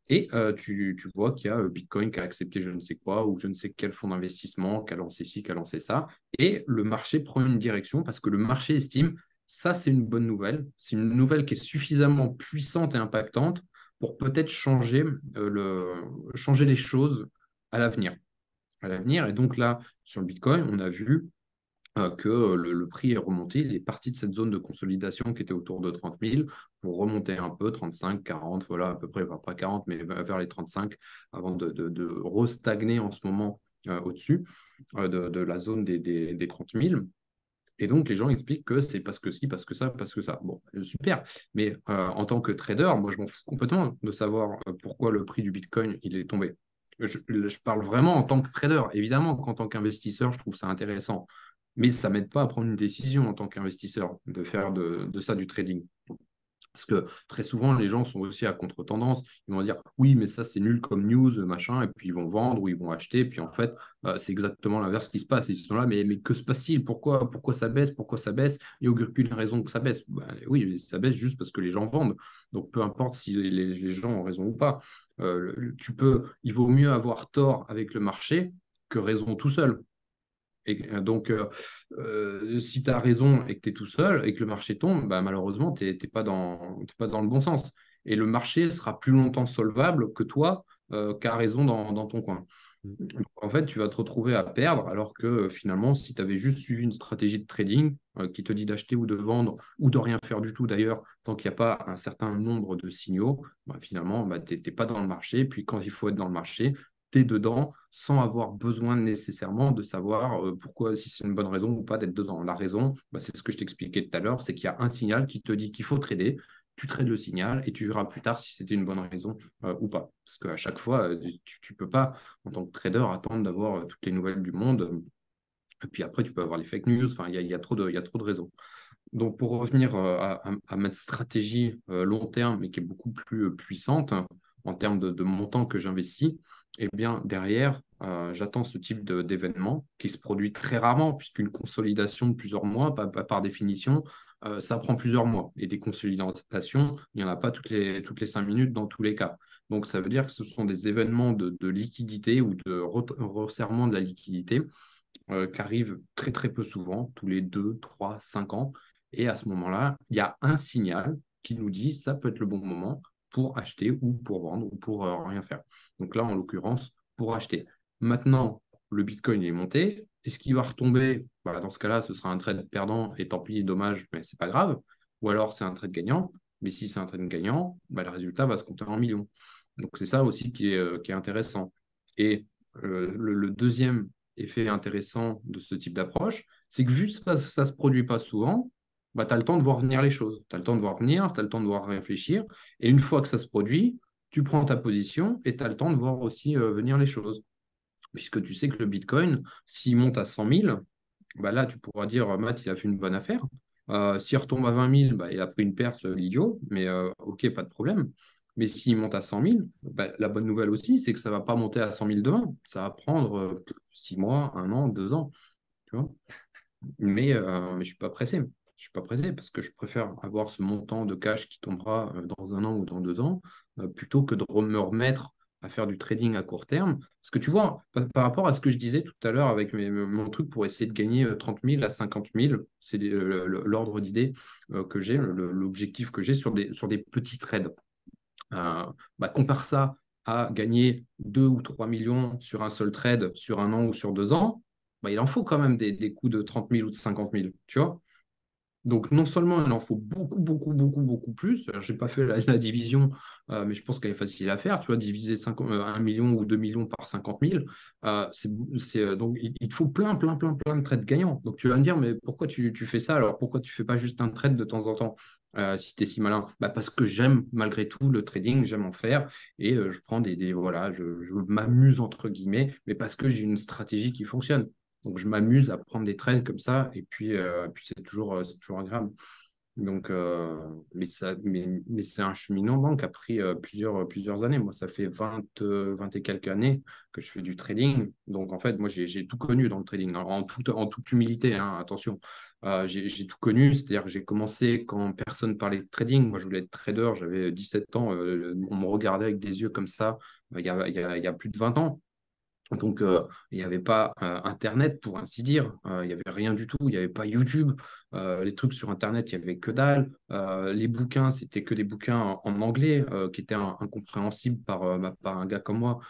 Et tu vois qu'il y a Bitcoin qui a accepté je ne sais quoi, ou je ne sais quel fonds d'investissement qui a lancé ci, qui a lancé ça. Et le marché prend une direction parce que le marché estime ça, c'est une bonne nouvelle. C'est une nouvelle qui est suffisamment puissante et impactante pour peut-être changer les choses à l'avenir. À l'avenir. Et donc là, sur le Bitcoin, on a vu que le prix est remonté. Il est parti de cette zone de consolidation qui était autour de 30 000 pour remonter un peu, 35, 40, voilà, à peu près, pas 40, mais vers les 35 avant de restagner en ce moment au-dessus de la zone des 30 000. Et donc, les gens expliquent que c'est parce que si, parce que ça, parce que ça. Bon, super. Mais en tant que trader, moi, je m'en fous complètement de savoir pourquoi le prix du Bitcoin il est tombé. Je parle vraiment en tant que trader. Évidemment qu'en tant qu'investisseur, je trouve ça intéressant. Mais ça ne m'aide pas à prendre une décision en tant qu'investisseur de faire de ça du trading. Parce que très souvent, les gens sont aussi à contre-tendance. Ils vont dire oui, mais ça, c'est nul comme news, machin, et puis ils vont vendre ou ils vont acheter. Puis en fait, c'est exactement l'inverse qui se passe. Ils sont là, mais que se passe-t-il? Pourquoi ça baisse? Pourquoi ça baisse? Il n'y a aucune raison que ça baisse. Ben, oui, ça baisse juste parce que les gens vendent. Donc peu importe si les gens ont raison ou pas. Il vaut mieux avoir tort avec le marché que raison tout seul. Et donc, si tu as raison et que tu es tout seul et que le marché tombe, bah, malheureusement, tu n'es pas dans le bon sens. Et le marché sera plus longtemps solvable que toi qui as raison dans ton coin. Donc, en fait, tu vas te retrouver à perdre alors que finalement, si tu avais juste suivi une stratégie de trading qui te dit d'acheter ou de vendre ou de rien faire du tout d'ailleurs, tant qu'il n'y a pas un certain nombre de signaux, bah, finalement, bah, tu n'es pas dans le marché. Puis quand il faut être dans le marché, tu es dedans sans avoir besoin nécessairement de savoir pourquoi, si c'est une bonne raison ou pas d'être dedans. La raison, bah, c'est ce que je t'expliquais tout à l'heure, c'est qu'il y a un signal qui te dit qu'il faut trader. Tu trades le signal et tu verras plus tard si c'était une bonne raison ou pas. Parce qu'à chaque fois, tu ne peux pas en tant que trader, attendre d'avoir toutes les nouvelles du monde. Et puis après, tu peux avoir les fake news. Enfin, il y a trop de raisons. Donc, pour revenir à ma stratégie long terme, mais qui est beaucoup plus puissante en termes de montant que j'investis, eh bien, derrière, j'attends ce type d'événement qui se produit très rarement, puisqu'une consolidation de plusieurs mois, par définition, ça prend plusieurs mois. Et des consolidations, il n'y en a pas toutes les 5 minutes dans tous les cas. Donc, ça veut dire que ce sont des événements de liquidité ou de resserrement de la liquidité qui arrivent très très peu souvent, tous les 2, 3, 5 ans. Et à ce moment-là, il y a un signal qui nous dit ça peut être le bon moment pour acheter ou pour vendre ou pour rien faire. Donc là, en l'occurrence, pour acheter. Maintenant, le Bitcoin est monté. Est-ce qu'il va retomber? Bah, dans ce cas-là, ce sera un trade perdant et tant pis, dommage, mais c'est pas grave. Ou alors c'est un trade gagnant. Mais si c'est un trade gagnant, bah, le résultat va se compter en millions. Donc c'est ça aussi qui est intéressant. Et le deuxième effet intéressant de ce type d'approche, c'est que vu que ça ne se produit pas souvent, bah, tu as le temps de voir venir les choses. Tu as le temps de voir venir, tu as le temps de voir réfléchir. Et une fois que ça se produit, tu prends ta position et tu as le temps de voir aussi venir les choses. Puisque tu sais que le Bitcoin, s'il monte à 100 000, bah là, tu pourras dire, Matt, il a fait une bonne affaire. S'il retombe à 20 000, bah, il a pris une perte, l'idiot, mais ok, pas de problème. Mais s'il monte à 100 000, bah, la bonne nouvelle aussi, c'est que ça ne va pas monter à 100 000 demain. Ça va prendre 6 mois, 1 an, 2 ans. Tu vois, mais je ne suis pas pressé. Je suis pas pressé parce que je préfère avoir ce montant de cash qui tombera dans 1 an ou dans 2 ans plutôt que de me remettre à faire du trading à court terme. Parce que tu vois, par rapport à ce que je disais tout à l'heure avec mon truc pour essayer de gagner 30 000 à 50 000, c'est l'ordre d'idée que j'ai, l'objectif que j'ai sur des petits trades. Bah, compare ça à gagner 2 ou 3 millions sur un seul trade sur 1 an ou sur 2 ans, bah, il en faut quand même des coups de 30 000 ou de 50 000, tu vois. Donc, non seulement il en faut beaucoup, beaucoup, beaucoup, beaucoup plus. Je n'ai pas fait la division, mais je pense qu'elle est facile à faire. Tu vois, diviser 1 million ou 2 millions par 50 000, donc il te faut plein, plein, plein, plein de trades gagnants. Donc, tu vas me dire, mais pourquoi tu fais ça? Alors, pourquoi tu ne fais pas juste un trade de temps en temps si tu es si malin? Bah, parce que j'aime malgré tout le trading, j'aime en faire et je prends voilà, je m'amuse entre guillemets, mais parce que j'ai une stratégie qui fonctionne. Donc, je m'amuse à prendre des trades comme ça, et puis c'est toujours agréable. Donc, mais c'est un cheminement qui a pris plusieurs années. Moi, ça fait 20 et quelques années que je fais du trading. Donc, en fait, moi, j'ai tout connu dans le trading, en toute humilité, hein, attention. J'ai tout connu, c'est-à-dire que j'ai commencé quand personne parlait de trading. Moi, je voulais être trader, j'avais 17 ans. On me regardait avec des yeux comme ça il y a plus de 20 ans. Donc, il n'y avait pas Internet, pour ainsi dire. Il n'y avait rien du tout. Il n'y avait pas YouTube. Les trucs sur Internet, il n'y avait que dalle. Les bouquins, c'était que des bouquins en anglais qui étaient incompréhensibles par un gars comme moi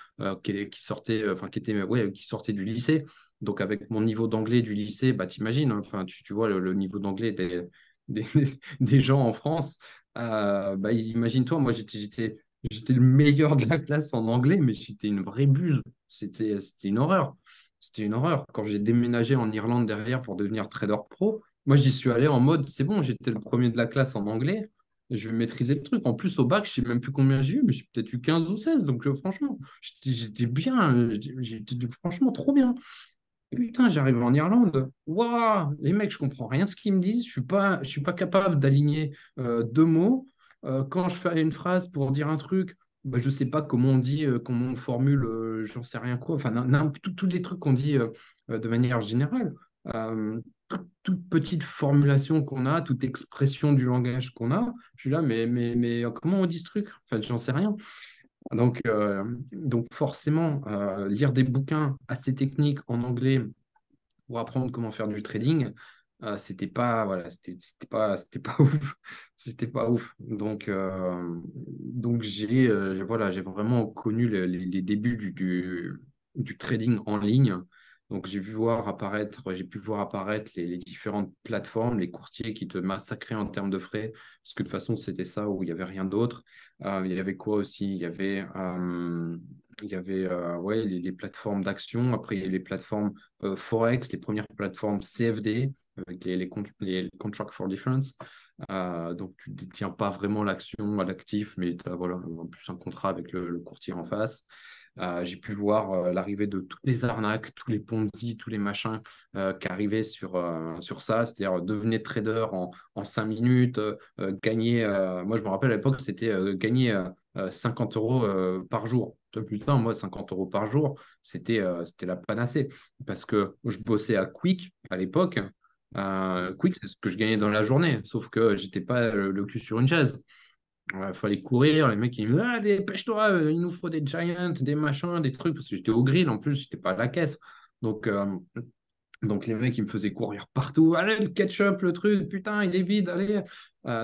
qui sortait, enfin, qui sortait du lycée. Donc, avec mon niveau d'anglais du lycée, bah, t'imagines, hein, enfin, tu vois le niveau d'anglais des, des gens en France. Bah, imagine-toi, moi, j'étais le meilleur de la classe en anglais, mais j'étais une vraie buse. C'était une horreur. C'était une horreur. Quand j'ai déménagé en Irlande derrière pour devenir trader pro, moi, j'y suis allé en mode, c'est bon, j'étais le premier de la classe en anglais, je vais maîtriser le truc. En plus, au bac, je ne sais même plus combien j'ai eu, mais j'ai peut-être eu 15 ou 16. Donc, franchement, j'étais bien. J'étais franchement trop bien. Putain, j'arrive en Irlande. Waouh, les mecs, je comprends rien de ce qu'ils me disent. Je suis pas capable d'aligner deux mots. Quand je fais une phrase pour dire un truc, bah, je sais pas comment on dit, comment on formule, j'en sais rien quoi. Enfin, tous les trucs qu'on dit de manière générale. Toute petite formulation qu'on a, toute expression du langage qu'on a, je suis là, mais comment on dit ce truc? En fait, j'en sais rien. Donc forcément, lire des bouquins assez techniques en anglais pour apprendre comment faire du trading, c'était pas, voilà, c'était pas ouf. C'était pas ouf. Donc voilà, j'ai vraiment connu les débuts du trading en ligne. Donc j'ai pu voir apparaître les différentes plateformes, les courtiers qui te massacraient en termes de frais, parce que de toute façon, c'était ça où il n'y avait rien d'autre. Il y avait quoi aussi? Il y avait ouais, les plateformes d'action. Après, il y a les plateformes Forex, les premières plateformes CFD, avec les Contract for Difference. Donc, tu ne détiens pas vraiment l'action à l'actif, mais tu as voilà, en plus un contrat avec le courtier en face. J'ai pu voir l'arrivée de toutes les arnaques, tous les Ponzi, tous les machins qui arrivaient sur ça. C'est-à-dire, devenez trader en 5 minutes, gagner. Moi, je me rappelle à l'époque, c'était gagner 50 euros par jour. Putain, moi, 50 euros par jour, c'était la panacée. Parce que je bossais à Quick à l'époque. Quick, c'est ce que je gagnais dans la journée, sauf que j'étais pas le cul sur une chaise. Il fallait courir, les mecs ils me disaient ah, dépêche-toi, il nous faut des giants, des machins, des trucs, parce que j'étais au grill en plus, j'étais pas à la caisse. Donc, euh, donc les mecs ils me faisaient courir partout, allez le ketchup, le truc, putain, il est vide, allez.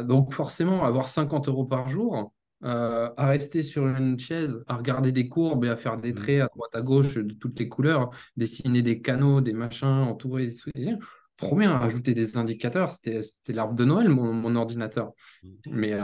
Donc forcément, avoir 50 euros par jour, à rester sur une chaise, à regarder des courbes et à faire des Mm. traits à droite à gauche de toutes les couleurs, dessiner des canaux, des machins, entourer des trucs. Trop bien, ajouter des indicateurs, c'était l'arbre de Noël, mon ordinateur. Mais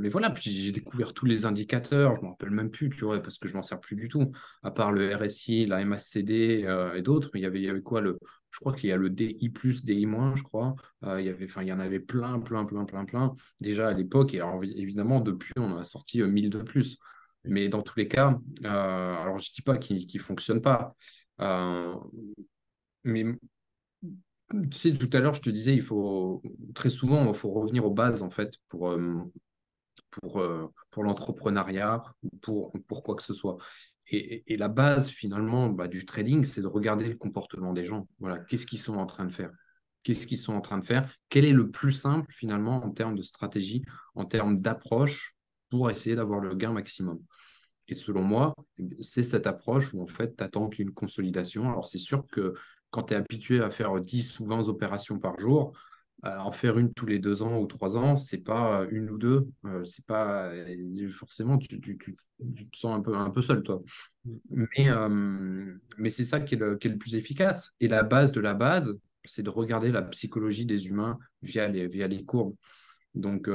voilà, puis j'ai découvert tous les indicateurs, je ne me rappelle même plus, tu vois, parce que je m'en sers plus du tout, à part le RSI, la MACD et d'autres. Mais il y avait quoi je crois qu'il y a le DI+, DI-, je crois. Il y en avait plein, plein, plein, plein, plein, déjà à l'époque. Et alors, évidemment, depuis, on en a sorti 1000 de plus. Mais dans tous les cas, alors je ne dis pas qu'il ne fonctionne pas. Euh, mais tu sais, tout à l'heure, je te disais, très souvent, il faut revenir aux bases, en fait, pour l'entrepreneuriat ou pour quoi que ce soit. Et la base, finalement, du trading, c'est de regarder le comportement des gens. Voilà, qu'est-ce qu'ils sont en train de faire? Qu'est-ce qu'ils sont en train de faire? Quel est le plus simple, finalement, en termes de stratégie, en termes d'approche, pour essayer d'avoir le gain maximum? Et selon moi, c'est cette approche où en fait, tu attends qu'il y ait une consolidation. Alors, c'est sûr que quand tu es habitué à faire 10 ou 20 opérations par jour, en faire une tous les 2 ans ou 3 ans, c'est pas une ou deux. C'est pas forcément, tu te sens un peu seul, toi. Mais c'est ça qui est le plus efficace. Et la base de la base, c'est de regarder la psychologie des humains via les courbes. Donc,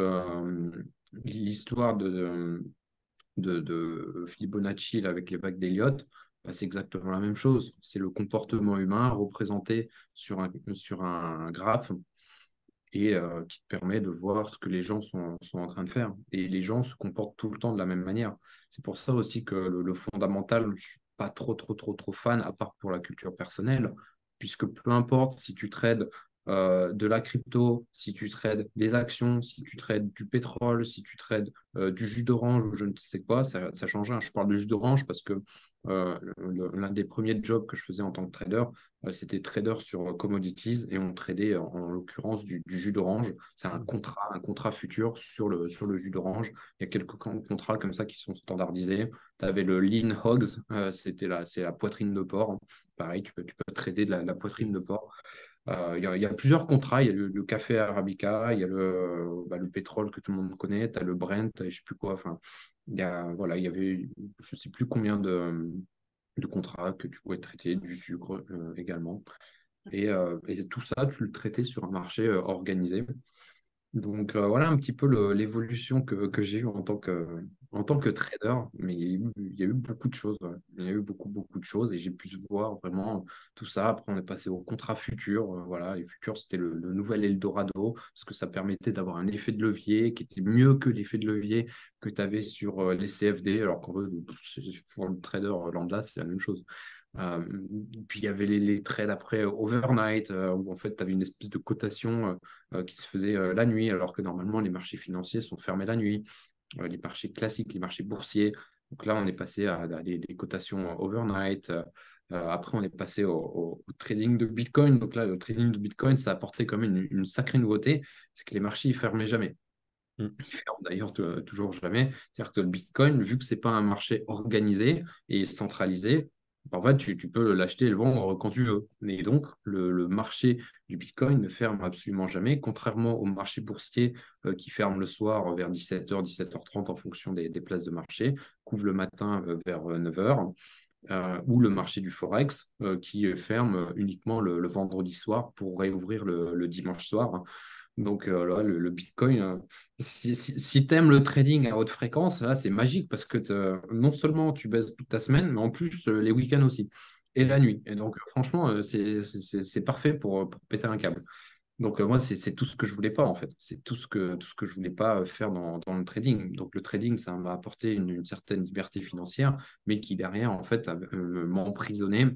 l'histoire de Fibonacci là, avec les vagues d'Elliott, c'est exactement la même chose. C'est le comportement humain représenté sur un graphe et qui te permet de voir ce que les gens sont en train de faire. Et les gens se comportent tout le temps de la même manière. C'est pour ça aussi que le fondamental, je ne suis pas trop, trop, trop, trop fan, à part pour la culture personnelle, puisque peu importe si tu trades de la crypto, si tu trades des actions, si tu trades du pétrole, si tu trades du jus d'orange ou je ne sais quoi, ça change rien. Je parle de jus d'orange parce que l'un des premiers jobs que je faisais en tant que trader, c'était trader sur commodities et on tradait en l'occurrence du jus d'orange. C'est un contrat futur sur le jus d'orange. Il y a quelques contrats comme ça qui sont standardisés. Tu avais le lean hogs, c'est la poitrine de porc, hein. Pareil, tu peux trader de la poitrine de porc. Il y a plusieurs contrats. Il y a le café Arabica, il y a le pétrole que tout le monde connaît, tu as le Brent, je ne sais plus quoi. Enfin, voilà, il y avait je ne sais plus combien de contrats que tu pouvais traiter, du sucre également. Et tout ça, tu le traitais sur un marché organisé. Donc voilà un petit peu l'évolution que j'ai eue en tant que trader, mais il y a eu beaucoup de choses. Ouais. Il y a eu beaucoup, beaucoup de choses et j'ai pu voir vraiment tout ça. Après, on est passé au contrat futur. Voilà, les futurs, c'était le nouvel Eldorado, parce que ça permettait d'avoir un effet de levier qui était mieux que l'effet de levier que tu avais sur les CFD, alors qu'en fait, pour le trader lambda, c'est la même chose. Euh, Puis il y avait les trades après overnight, où en fait tu avais une espèce de cotation qui se faisait la nuit, alors que normalement les marchés financiers sont fermés la nuit, les marchés classiques, les marchés boursiers. Donc là, on est passé à des cotations overnight. Après, on est passé au trading de Bitcoin. Donc là, le trading de Bitcoin, ça a apporté quand même une sacrée nouveauté, c'est que les marchés, ils fermaient jamais. Mm. Ils ferment d'ailleurs toujours jamais. C'est-à-dire que le Bitcoin, vu que ce n'est pas un marché organisé et centralisé, en fait, tu peux l'acheter et le vendre quand tu veux. Et donc, le marché du Bitcoin ne ferme absolument jamais, contrairement au marché boursier qui ferme le soir vers 17h, 17h30 en fonction des places de marché, couvre le matin vers 9h, ou le marché du Forex qui ferme uniquement le vendredi soir pour réouvrir le dimanche soir. Donc là, le Bitcoin, si tu aimes le trading à haute fréquence, là, c'est magique parce que non seulement tu baisses toute ta semaine, mais en plus les week-ends aussi et Mm. la nuit. Et donc, franchement, c'est parfait pour péter un câble. Donc, moi, c'est tout ce que je voulais pas, en fait. C'est tout ce que je voulais pas faire dans le trading. Donc, le trading, ça m'a apporté une certaine liberté financière, mais qui, derrière, en fait, m'emprisonnait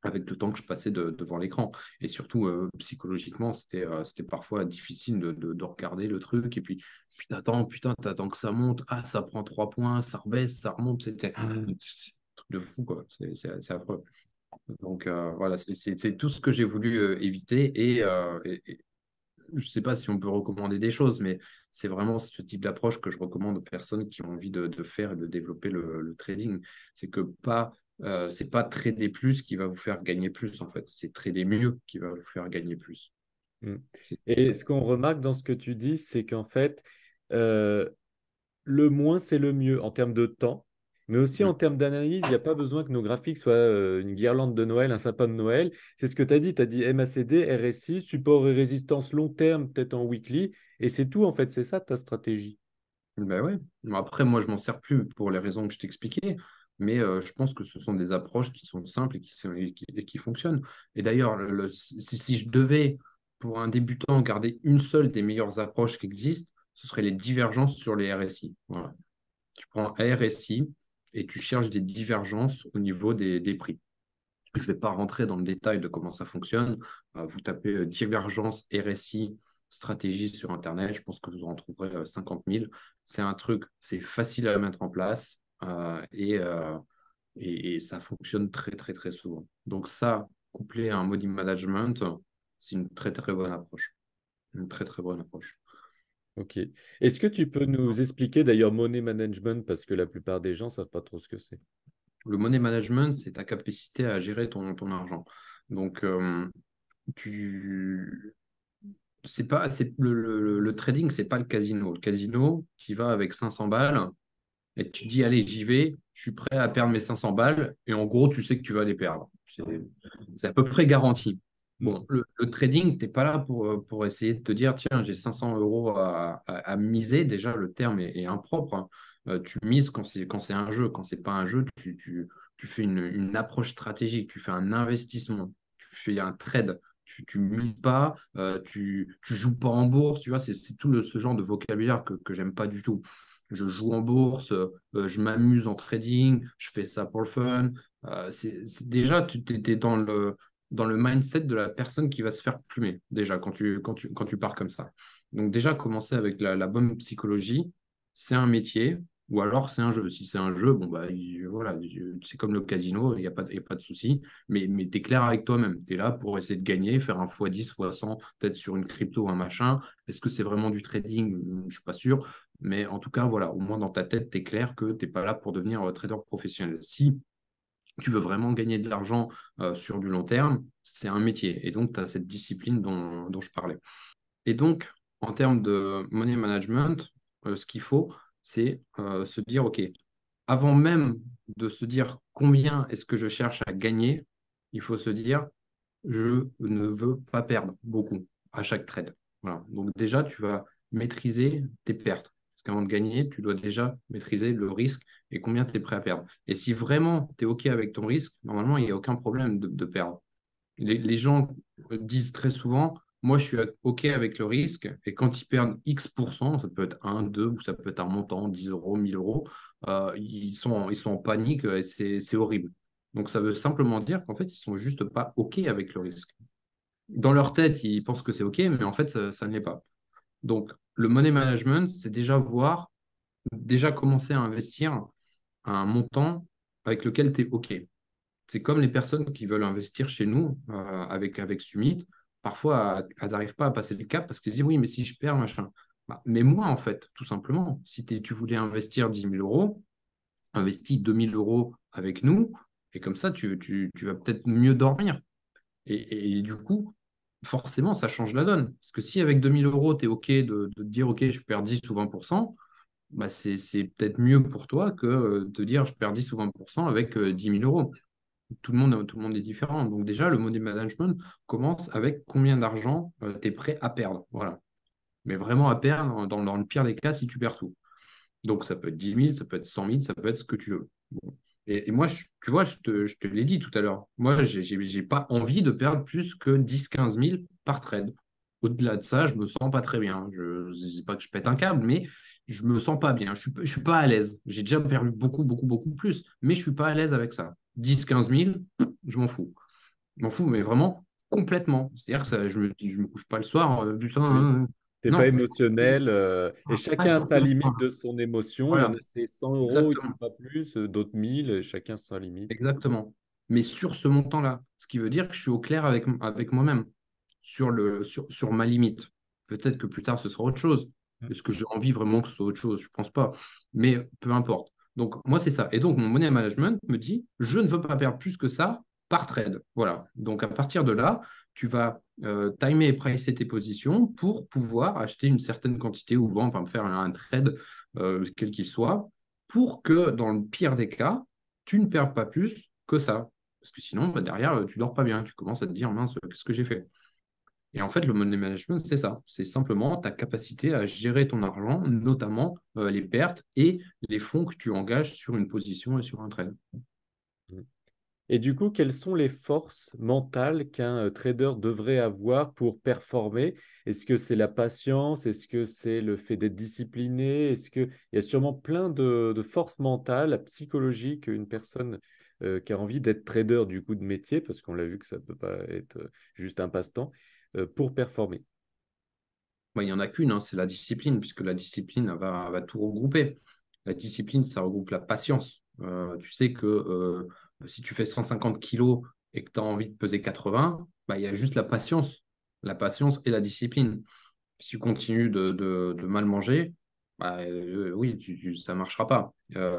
avec le temps que je passais devant l'écran. Et surtout, psychologiquement, c'était parfois difficile de regarder le truc. Et puis t'attends, putain, t'attends que ça monte. Ah, ça prend 3 points, ça rebaisse, ça remonte. C'est un truc de fou, quoi. C'est affreux. Donc, voilà, c'est tout ce que j'ai voulu éviter. Et je ne sais pas si on peut recommander des choses, mais c'est vraiment ce type d'approche que je recommande aux personnes qui ont envie de faire et de développer le trading. C'est que c'est pas trader plus qui va vous faire gagner plus, en fait. C'est trader mieux qui va vous faire gagner plus. Mm. C'est Et ça. ce qu'on remarque dans ce que tu dis, c'est qu'en fait, euh, le moins, c'est le mieux en termes de temps, mais aussi en Mm. termes d'analyse. Il n'y a pas besoin que nos graphiques soient une guirlande de Noël, un sapin de Noël. C'est ce que tu as dit. Tu as dit MACD, RSI, support et résistance long terme, peut-être en weekly. Et c'est tout, en fait. C'est ça ta stratégie. Ben ouais. Bon, après, moi, je m'en sers plus pour les raisons que je t'expliquais, mais je pense que ce sont des approches qui sont simples et qui fonctionnent. Et d'ailleurs, si je devais, pour un débutant, garder une seule des meilleures approches qui existent, ce serait les divergences sur les RSI. Voilà. Tu prends un RSI et tu cherches des divergences au niveau des prix. Je ne vais pas rentrer dans le détail de comment ça fonctionne. Vous tapez divergence RSI stratégie sur Internet. Je pense que vous en trouverez 50 000. C'est un truc, c'est facile à mettre en place et ça fonctionne très, très, très souvent. Donc ça, couplé à un body management, c'est une très, très bonne approche. Une très, très bonne approche. Ok. Est-ce que tu peux nous expliquer d'ailleurs money management parce que la plupart des gens ne savent pas trop ce que c'est. Le money management, c'est ta capacité à gérer ton argent. Donc, tu, c'est pas, c'est, le trading, c'est pas le casino. Le casino, tu vas avec 500 balles et tu dis, allez, j'y vais, je suis prêt à perdre mes 500 balles. Et en gros, tu sais que tu vas les perdre. C'est à peu près garanti. Mm. Bon, le trading, tu n'es pas là pour essayer de te dire, tiens, j'ai 500 euros à miser. Déjà, le terme est impropre, hein. Tu mises quand c'est un jeu. Quand c'est pas un jeu, tu fais une approche stratégique, tu fais un investissement, tu fais un trade. Tu mises pas, tu joues pas en bourse, tu vois, c'est tout ce genre de vocabulaire que j'aime pas du tout. Je joue en bourse, je m'amuse en trading, je fais ça pour le fun. Déjà, tu es dans le mindset de la personne qui va se faire plumer, déjà, quand tu pars comme ça. Donc, déjà, commencer avec la bonne psychologie, c'est un métier, ou alors c'est un jeu. Si c'est un jeu, bon, bah, voilà, c'est comme le casino, il y a pas de souci, mais tu es clair avec toi-même. Tu es là pour essayer de gagner, faire un x10, x100, peut-être sur une crypto ou un machin. Est-ce que c'est vraiment du trading? Je ne suis pas sûr. Mais en tout cas, voilà, au moins dans ta tête, tu es clair que tu n'es pas là pour devenir trader professionnel. Si tu veux vraiment gagner de l'argent sur du long terme, c'est un métier. Et donc, tu as cette discipline dont je parlais. Et donc, en termes de money management, ce qu'il faut, c'est se dire, OK, avant même de se dire combien est-ce que je cherche à gagner, il faut se dire, je ne veux pas perdre beaucoup à chaque trade. Voilà. Donc déjà, tu vas maîtriser tes pertes. Parce qu'avant de gagner, tu dois déjà maîtriser le risque et combien tu es prêt à perdre. Et si vraiment tu es OK avec ton risque, normalement, il n'y a aucun problème de perdre. Les gens disent très souvent, moi, je suis OK avec le risque. Et quand ils perdent X%, ça peut être un, 2, ou ça peut être un montant, 10 euros, 1000 euros, ils sont en panique et c'est horrible. Donc, ça veut simplement dire qu'en fait, ils sont juste pas OK avec le risque. Dans leur tête, ils pensent que c'est OK, mais en fait, ça ne l'est pas. Donc, le money management, c'est déjà commencer à investir à un montant avec lequel tu es OK. C'est comme les personnes qui veulent investir chez nous avec Summit. Parfois, elles n'arrivent pas à passer le cap parce qu'elles se disent oui, mais si je perds, machin. Bah, mais moi, en fait, tout simplement, si tu voulais investir 10 000 euros, investis 2 000 euros avec nous, et comme ça, tu vas peut-être mieux dormir. Et du coup, forcément, ça change la donne. Parce que si avec 2 000 euros, tu es OK de te dire OK, je perds 10 ou 20%, bah c'est peut-être mieux pour toi que de te dire je perds 10 ou 20% avec 10 000 euros. Tout le monde est différent. Donc déjà, le money management commence avec combien d'argent tu es prêt à perdre. Voilà. Mais vraiment à perdre, dans le pire des cas, si tu perds tout. Donc ça peut être 10 000, ça peut être 100 000, ça peut être ce que tu veux. Bon. Et moi, tu vois, je te l'ai dit tout à l'heure. Moi, j'ai pas envie de perdre plus que 10 000 à 15 000 par trade. Au-delà de ça, je me sens pas très bien. Je ne sais pas que je pète un câble, mais je me sens pas bien. Je suis pas à l'aise. J'ai déjà perdu beaucoup, beaucoup, beaucoup plus, mais je suis pas à l'aise avec ça. 10 000 à 15 000, je m'en fous. Je m'en fous, mais vraiment complètement. C'est-à-dire que je me couche pas le soir, Oui. putain. T'es pas Non, je m'en fous. émotionnel et Ah, chacun a sa exactement. limite de son émotion. Il y en Voilà, a c'est 100 euros, il ne exactement. pas plus, d'autres 1000, chacun sa limite. Exactement. Mais sur ce montant-là, ce qui veut dire que je suis au clair avec moi-même sur ma limite. Peut-être que plus tard, ce sera autre chose. Mm. Est-ce que j'ai envie vraiment que ce soit autre chose? Je ne pense pas. Mais peu importe. Donc, moi, c'est ça. Et donc, mon money management me dit, je ne veux pas perdre plus que ça par trade. Voilà. Donc, à partir de là, tu vas timer et pricer tes positions pour pouvoir acheter une certaine quantité ou vendre, enfin, faire un trade quel qu'il soit, pour que dans le pire des cas, tu ne perds pas plus que ça. Parce que sinon, bah, derrière, tu dors pas bien. Tu commences à te dire, mince, qu'est-ce que j'ai fait? Et en fait, le money management, c'est ça. C'est simplement ta capacité à gérer ton argent, notamment les pertes et les fonds que tu engages sur une position et sur un trade. Et du coup, quelles sont les forces mentales qu'un trader devrait avoir pour performer? Est-ce que c'est la patience? Est-ce que c'est le fait d'être discipliné? Est-ce que... Il y a sûrement plein de forces mentales, psychologiques, une personne qui a envie d'être trader du coup de métier, parce qu'on l'a vu que ça ne peut pas être juste un passe-temps, pour performer. Bah, il n'y en a qu'une, hein, c'est la discipline, puisque la discipline va tout regrouper. La discipline, ça regroupe la patience. Tu sais que si tu fais 150 kilos et que tu as envie de peser 80, bah, il y a juste la patience. La patience et la discipline. Si tu continues de mal manger, bah, oui, ça ne marchera pas.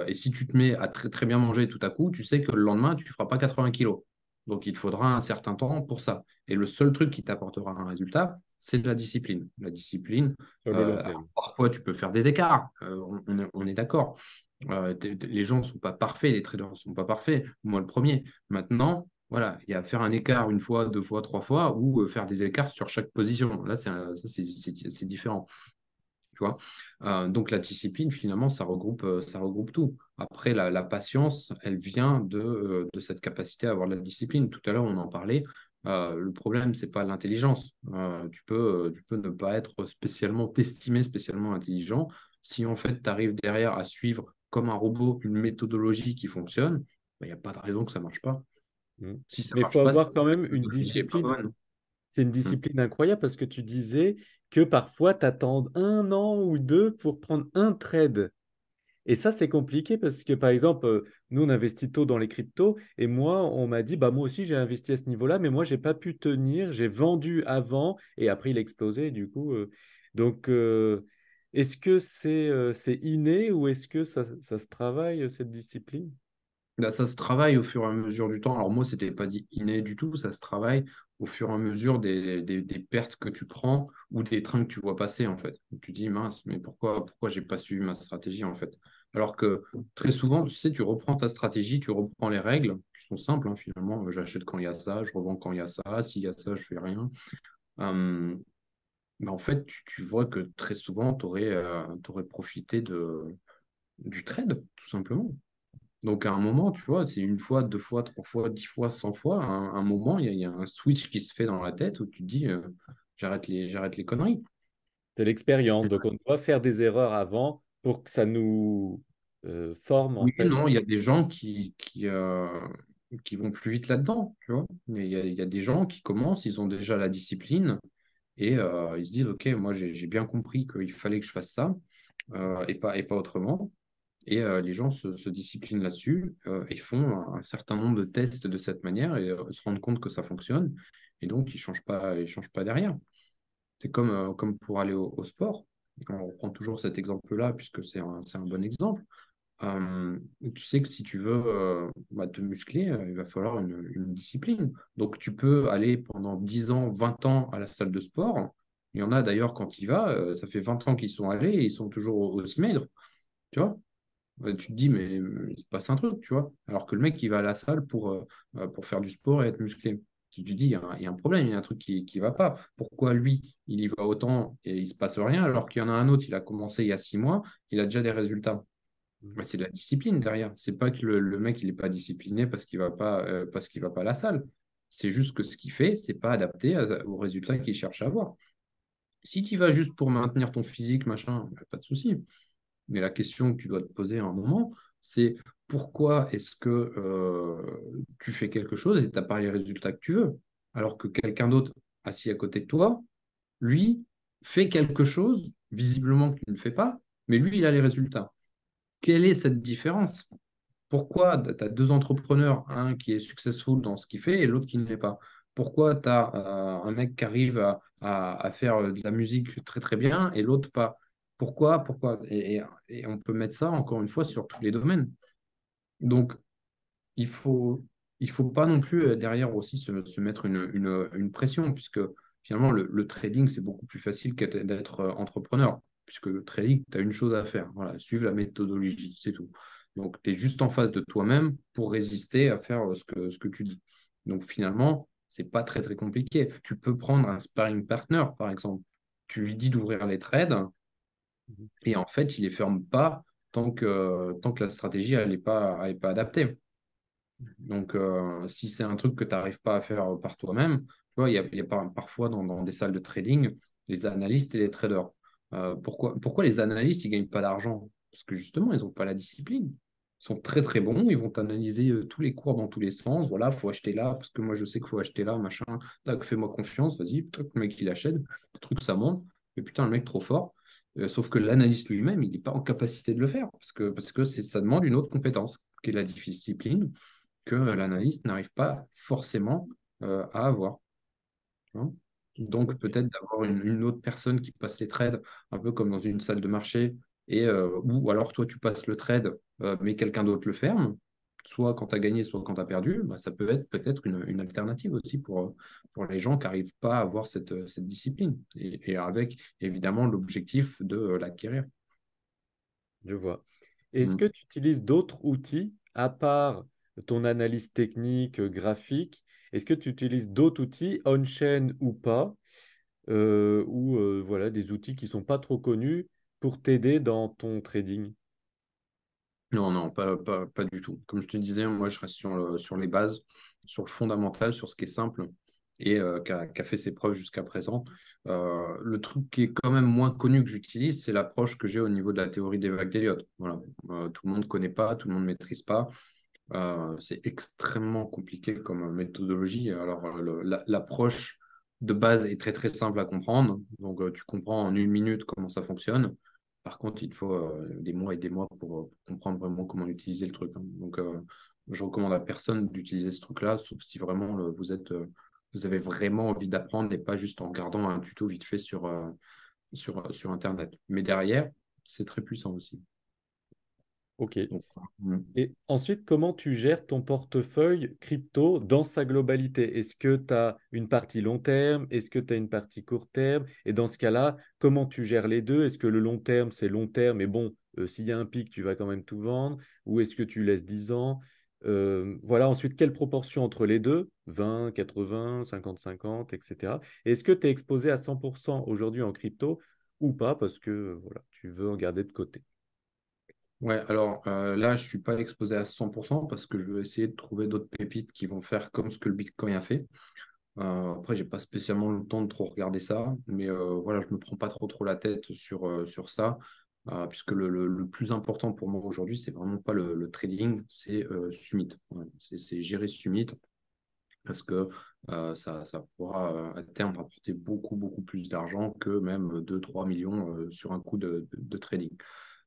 Et si tu te mets à très, très bien manger tout à coup, tu sais que le lendemain, tu ne feras pas 80 kilos. Donc, il te faudra un certain temps pour ça. Et le seul truc qui t'apportera un résultat, c'est de la discipline. La discipline, Sur le long alors, terme. parfois, tu peux faire des écarts. On est d'accord. Les gens ne sont pas parfaits, les traders ne sont pas parfaits. Moi, le premier. Maintenant, voilà, il y a faire un écart une fois, deux fois, trois fois, ou faire des écarts sur chaque position. Là, c'est différent. Tu vois. Donc la discipline, finalement, ça regroupe tout. Après, la patience, elle vient de cette capacité à avoir de la discipline. Tout à l'heure, on en parlait. Le problème, c'est pas l'intelligence. Tu peux ne pas être t'estimer spécialement intelligent. Si en fait, tu arrives derrière à suivre comme un robot une méthodologie qui fonctionne, il n'y a pas de raison que ça ne marche pas. Mm. Si ça Mais il faut marche pas, c'est avoir que quand la même une méthodologie n'est pas discipline. bonne. C'est une Mm. discipline incroyable parce que tu disais que parfois tu attends un an ou deux pour prendre un trade. Et ça, c'est compliqué parce que, par exemple, nous, on investit tôt dans les cryptos et moi, on m'a dit, bah, moi aussi, j'ai investi à ce niveau-là, mais moi, j'ai pas pu tenir, j'ai vendu avant et après, il a explosé, du coup. Donc, est-ce que c'est inné ou est-ce que ça se travaille, cette discipline? Là, ça se travaille au fur et à mesure du temps. Alors moi, c'était pas dit inné du tout, ça se travaille au fur et à mesure des pertes que tu prends ou des trains que tu vois passer en fait. Donc, tu dis mince, mais pourquoi j'ai pas suivi ma stratégie en fait? Alors que très souvent, tu sais, tu reprends ta stratégie, tu reprends les règles qui sont simples hein, finalement. J'achète quand il y a ça, je revends quand il y a ça, s'il y a ça, je fais rien. Euh, mais en fait, tu vois que très souvent, tu aurais profité du trade, tout simplement. Donc, à un moment, tu vois, c'est une fois, deux fois, trois fois, 10 fois, 100 fois. À un moment, il y a un switch qui se fait dans la tête où tu te dis, j'arrête les conneries. C'est l'expérience. Donc, on doit faire des erreurs avant pour que ça nous forme, en Oui, fait. non, il y a des gens qui vont plus vite là-dedans, tu vois. Il y a des gens qui commencent, ils ont déjà la discipline et ils se disent, OK, moi, j'ai bien compris qu'il fallait que je fasse ça et pas autrement. Et les gens se disciplinent là-dessus et font un certain nombre de tests de cette manière et se rendent compte que ça fonctionne. Et donc, ils changent pas derrière. C'est comme pour aller au sport. On reprend toujours cet exemple-là puisque c'est un bon exemple. Tu sais que si tu veux te muscler, il va falloir une discipline. Donc, tu peux aller pendant 10 ans, 20 ans à la salle de sport. Il y en a d'ailleurs, quand il va, ça fait 20 ans qu'ils sont allés et ils sont toujours aussi maigres. Tu vois? Tu te dis, mais il se passe un truc, tu vois. Alors que le mec, il va à la salle pour faire du sport et être musclé. Tu te dis, il y a un problème, il y a un truc qui ne va pas. Pourquoi lui, il y va autant et il ne se passe rien, alors qu'il y en a un autre, il a commencé il y a 6 mois, il a déjà des résultats. Bah, c'est de la discipline derrière. C'est pas que le mec, il n'est pas discipliné parce qu'il va pas à la salle. C'est juste que ce qu'il fait, c'est pas adapté aux résultats qu'il cherche à avoir. Si tu vas juste pour maintenir ton physique, machin, pas de souci. Mais la question que tu dois te poser à un moment, c'est pourquoi est-ce que tu fais quelque chose et tu n'as pas les résultats que tu veux, alors que quelqu'un d'autre assis à côté de toi, lui, fait quelque chose, visiblement que tu ne fais pas, mais lui, il a les résultats. Quelle est cette différence? Pourquoi tu as deux entrepreneurs, un qui est successful dans ce qu'il fait et l'autre qui ne l'est pas? Pourquoi tu as un mec qui arrive à faire de la musique très très bien et l'autre pas? Pourquoi? Et on peut mettre ça encore une fois sur tous les domaines. Donc, il faut, il faut pas non plus derrière aussi se mettre une pression, puisque finalement, le trading, c'est beaucoup plus facile d'être entrepreneur, puisque le trading, tu as une chose à faire, voilà, suivre la méthodologie, c'est tout. Donc, tu es juste en face de toi-même pour résister à faire ce que tu dis. Donc, finalement, c'est pas très, très compliqué. Tu peux prendre un sparring partner, par exemple. Tu lui dis d'ouvrir les trades Mhm. et en fait, il les ferme pas tant que la stratégie elle est pas adaptée. Donc, si c'est un truc que tu n'arrives pas à faire par toi-même, tu vois, il y a parfois dans des salles de trading, les analystes et les traders. Pourquoi les analystes, ils ne gagnent pas d'argent? Parce que justement, ils n'ont pas la discipline. Ils sont très très bons, ils vont analyser tous les cours dans tous les sens. Voilà, il faut acheter là, parce que moi je sais qu'il faut acheter là, machin. Tac, fais-moi confiance, vas-y, tac, le mec il achète, le truc ça monte, et putain, le mec trop fort. Sauf que l'analyste lui-même, il n'est pas en capacité de le faire, parce que ça demande une autre compétence, qui est la discipline que l'analyste n'arrive pas forcément à avoir. Tu vois. Donc Ok. peut-être d'avoir une autre personne qui passe les trades, un peu comme dans une salle de marché, ou alors toi tu passes le trade, mais quelqu'un d'autre le ferme, soit quand tu as gagné, soit quand tu as perdu, bah, ça peut être peut-être une alternative aussi pour les gens qui n'arrivent pas à avoir cette discipline, et avec évidemment l'objectif de l'acquérir. Je vois. Est-ce Mm. que tu utilises d'autres outils à part ton analyse technique, graphique? Est-ce que tu utilises d'autres outils, on-chain ou pas, ou voilà, des outils qui sont pas trop connus pour t'aider dans ton trading? Non, non, pas du tout. Comme je te disais, moi, je reste sur les bases, sur le fondamental, sur ce qui est simple et qui a fait ses preuves jusqu'à présent. Le truc qui est quand même moins connu que j'utilise, c'est l'approche que j'ai au niveau de la théorie des vagues d'Elliott. Voilà. Tout le monde ne connaît pas, tout le monde ne maîtrise pas. C'est extrêmement compliqué comme méthodologie. Alors, l'approche de base est très, très simple à comprendre. Donc, tu comprends en 1 minute comment ça fonctionne. Par contre, il te faut des mois et des mois pour comprendre vraiment comment utiliser le truc, hein. Donc, je recommande à personne d'utiliser ce truc-là, sauf si vraiment vous avez vraiment envie d'apprendre et pas juste en regardant un tuto vite fait sur Internet. Mais derrière, c'est très puissant aussi. Ok. Donc, Et ensuite, comment tu gères ton portefeuille crypto dans sa globalité? Est-ce que tu as une partie long terme? Est-ce que tu as une partie court terme? Et dans ce cas-là, comment tu gères les deux? Est-ce que le long terme, c'est long terme, mais bon, s'il y a un pic, tu vas quand même tout vendre? Ou est-ce que tu laisses 10 ans? Voilà, ensuite, quelle proportion entre les deux? 20, 80, 50, 50, etc. Et est-ce que tu es exposé à 100% aujourd'hui en crypto ou pas? Parce que voilà, tu veux en garder de côté. Ouais, alors là, je ne suis pas exposé à 100% parce que je veux essayer de trouver d'autres pépites qui vont faire comme ce que le Bitcoin a fait. Après, j'ai pas spécialement le temps de trop regarder ça, mais voilà, je me prends pas trop la tête sur ça, puisque le plus important pour moi aujourd'hui, c'est vraiment pas le trading, c'est Summit. Ouais, c'est gérer Summit parce que ça pourra à terme rapporter beaucoup plus d'argent que même 2 3 millions sur un coup de trading.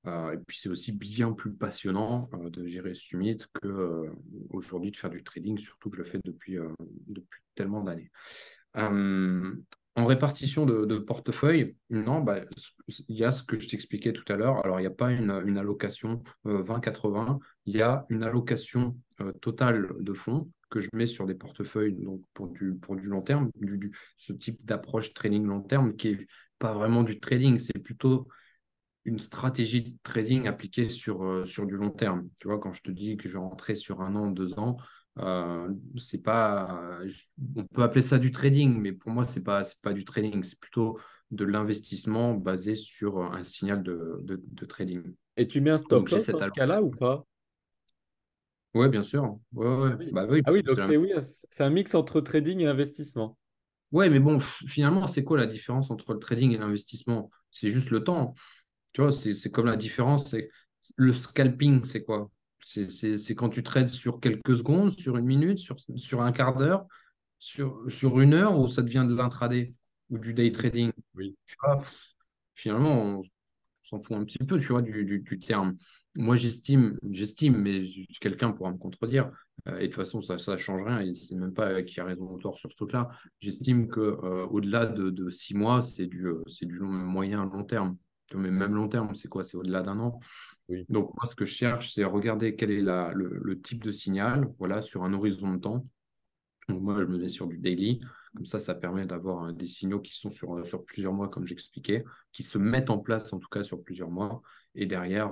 Et puis c'est aussi bien plus passionnant de gérer Summit que aujourd'hui de faire du trading, surtout que je le fais depuis tellement d'années. Euh, En répartition de portefeuille, non, bah, il y a ce que je t'expliquais tout à l'heure. Alors, il n'y a pas une allocation 20-80, il y a une allocation totale de fonds que je mets sur des portefeuilles donc pour du long terme, ce type d'approche trading long terme qui est pas vraiment du trading, c'est plutôt une stratégie de trading appliquée sur du long terme. Tu vois, quand je te dis que je vais rentrer sur 1 an, 2 ans, c'est pas, on peut appeler ça du trading, mais pour moi, c'est pas du trading, c'est plutôt de l'investissement basé sur un signal de trading. Et tu mets un Donc, stop j'ai loss cette dans ce allo. cas-là ou pas? Oui, bien sûr. Ah oui. Bah oui, Ah oui, c'est donc la c'est oui, c'est un mix entre trading et investissement. ouais, mais bon, finalement, c'est quoi la différence entre le trading et l'investissement? C'est juste le temps. Tu vois, c'est comme la différence. C'est le scalping, c'est quoi? C'est quand tu trades sur quelques secondes, sur 1 minute, sur un quart d'heure, sur 1 heure, ou ça devient de l'intraday ou du day Mhm. trading. Oui. Tu vois, finalement, on s'en fout un petit peu, tu vois, du terme. Moi, j'estime, mais quelqu'un pourra me contredire. Et de toute façon, ça ne change rien. Et c'est même pas qui a raison ou tort sur ce truc-là. J'estime que au-delà de 6 mois, c'est du moyen long terme. Tu vois, mais même long terme, c'est quoi? C'est au-delà d'1 an. Oui. Donc, moi, ce que je cherche, c'est regarder quel est le type de signal, voilà, sur un horizon de temps. Donc, moi, je me mets sur du daily. Comme ça permet d'avoir des signaux qui sont sur plusieurs mois, comme j'expliquais, qui se mettent en place en tout cas sur plusieurs mois, et derrière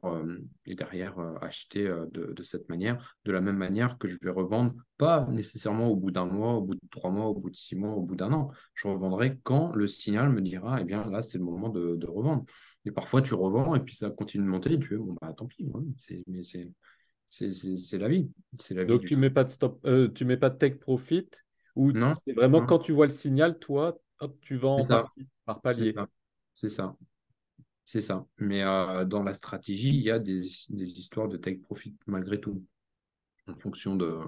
acheter de cette manière, de la même manière que je vais revendre, pas nécessairement au bout d'un mois, au bout de 3 mois, au bout de 6 mois, au bout d'un an. Je revendrai quand le signal me dira, eh bien là, c'est le moment de revendre. Et parfois, tu revends et puis ça continue de monter et tu fais, bon, bah tant pis, ouais, mais c'est la vie. C'est la vie Donc du tu train. mets pas de stop, tu mets pas de take profit, ou Non, c'est vraiment non, quand tu vois le signal, toi, hop, tu vends en c'est ça, partie, par c'est palier. ça, c'est ça, c'est ça. Mais dans la stratégie, il y a des histoires de take profit malgré tout, en fonction de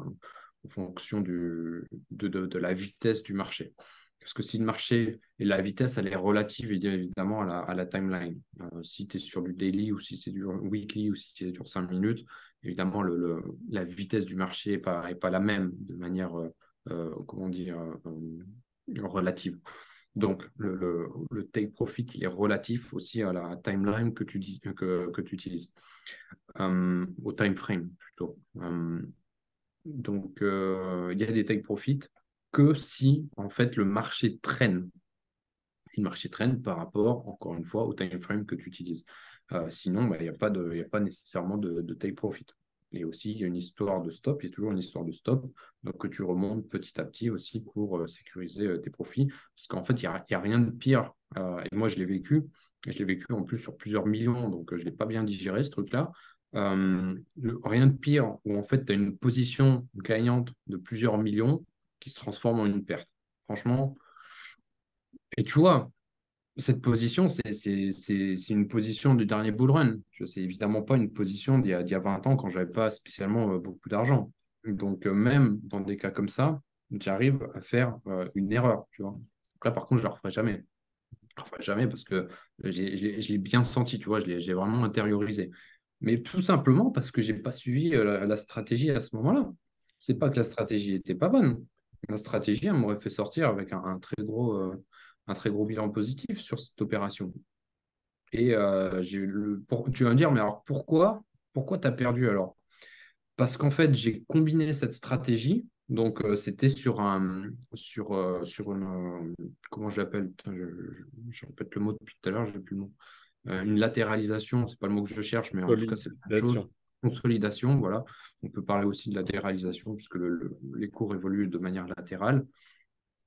la vitesse du marché. Parce que si le marché et la vitesse, elle est relative évidemment à la timeline. Si tu es sur du daily ou si c'est du weekly ou si c'est sur 5 minutes, évidemment, la vitesse du marché n'est pas la même de manière, comment dire, relative. Donc, le take profit, il est relatif aussi à la timeline que tu utilises, au time frame plutôt. Donc, il y a des take profit que si, en fait, le marché traîne. Le marché traîne par rapport, encore une fois, au time frame que tu utilises. Sinon, bah, il y a pas nécessairement de take profit. Et aussi, il y a une histoire de stop, il y a toujours une histoire de stop, donc que tu remontes petit à petit aussi pour sécuriser tes profits. Parce qu'en fait, il y a rien de pire. Et moi, je l'ai vécu en plus sur plusieurs millions, donc je ne l'ai pas bien digéré, ce truc-là. Rien de pire où en fait, tu as une position gagnante de plusieurs millions qui se transforme en une perte. Franchement, et tu vois, cette position, c'est une position du dernier bull run. C'est évidemment pas une position d'il y a 20 ans quand j'avais pas spécialement beaucoup d'argent. Donc, même dans des cas comme ça, j'arrive à faire une erreur, tu vois. Donc là, par contre, je ne la referai jamais. Je la referai jamais parce que je l'ai bien senti, tu vois, j'ai vraiment intériorisé. Mais tout simplement parce que j'ai pas suivi la stratégie à ce moment-là. C'est pas que la stratégie était pas bonne. La stratégie, elle m'aurait fait sortir avec un très gros bilan positif sur cette opération. Et tu vas me dire, mais alors pourquoi tu as perdu alors? Parce qu'en fait, j'ai combiné cette stratégie. Donc, c'était sur une, comment je l'appelle? Putain, je répète le mot depuis tout à l'heure, je n'ai plus le mot. Une latéralisation, c'est pas le mot que je cherche, mais en tout cas, c'est la même chose. Solidation. Consolidation, voilà. On peut parler aussi de latéralisation, puisque les cours évoluent de manière latérale.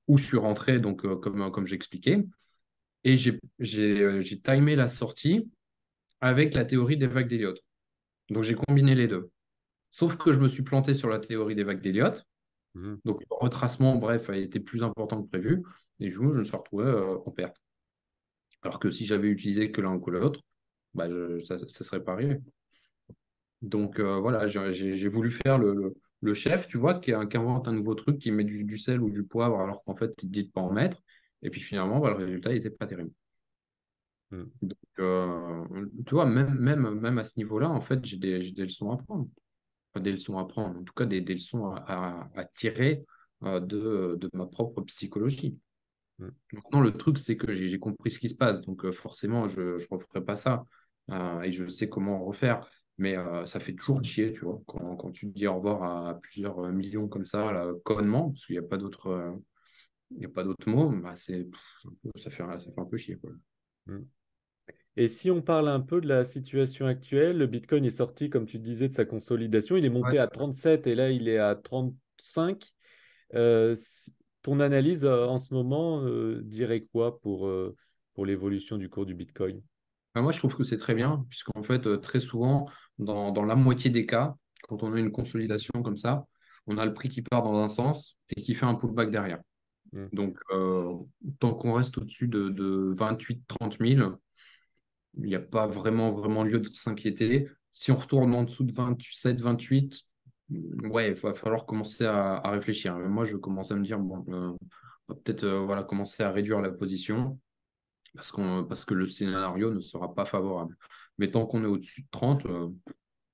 Où je suis rentré, donc, comme j'expliquais, et j'ai timé la sortie avec la théorie des vagues d'Elliott. Donc, j'ai combiné les deux. Sauf que je me suis planté sur la théorie des vagues d'Elliott. Mhm. Donc, le retracement, bref, a été plus important que prévu. Et je me suis retrouvé en perte. Alors que si j'avais utilisé que l'un ou que l'autre, bah, ça ne serait pas arrivé. Donc, voilà, j'ai voulu faire le chef, tu vois, qui invente un nouveau truc, qui met du sel ou du poivre, alors qu'en fait, il ne dit de pas en mettre. Et puis finalement, bah, le résultat n'était pas terrible. Mhm. Donc, tu vois, même à ce niveau-là, en fait, j'ai des leçons à prendre. Enfin, des leçons à prendre, en tout cas des leçons à tirer de ma propre psychologie. Mhm. Maintenant, le truc, c'est que j'ai compris ce qui se passe. Donc, forcément, je ne referai pas ça. Et je sais comment refaire. Mais ça fait toujours chier, tu vois, quand tu te dis au revoir à plusieurs millions comme ça, là, connement, parce qu'il n'y a pas d'autre mot, bah, ça fait un peu chier, quoi. Mhm. Et si on parle un peu de la situation actuelle, le Bitcoin est sorti, comme tu disais, de sa consolidation. Il est monté Ouais. à 37 et là, il est à 35. Ton analyse en ce moment dirait quoi pour l'évolution du cours du Bitcoin? Moi, je trouve que c'est très bien, puisqu'en fait, très souvent, dans la moitié des cas, quand on a une consolidation comme ça, on a le prix qui part dans un sens et qui fait un pullback derrière. Hmm. Donc, tant qu'on reste au-dessus de 28-30 000, il n'y a pas vraiment, vraiment lieu de s'inquiéter. Si on retourne en dessous de 27-28, ouais, il va falloir commencer à réfléchir. Moi, je commence à me dire, bon, on va peut-être voilà, commencer à réduire la position parce que le scénario ne sera pas favorable. Mais tant qu'on est au-dessus de 30,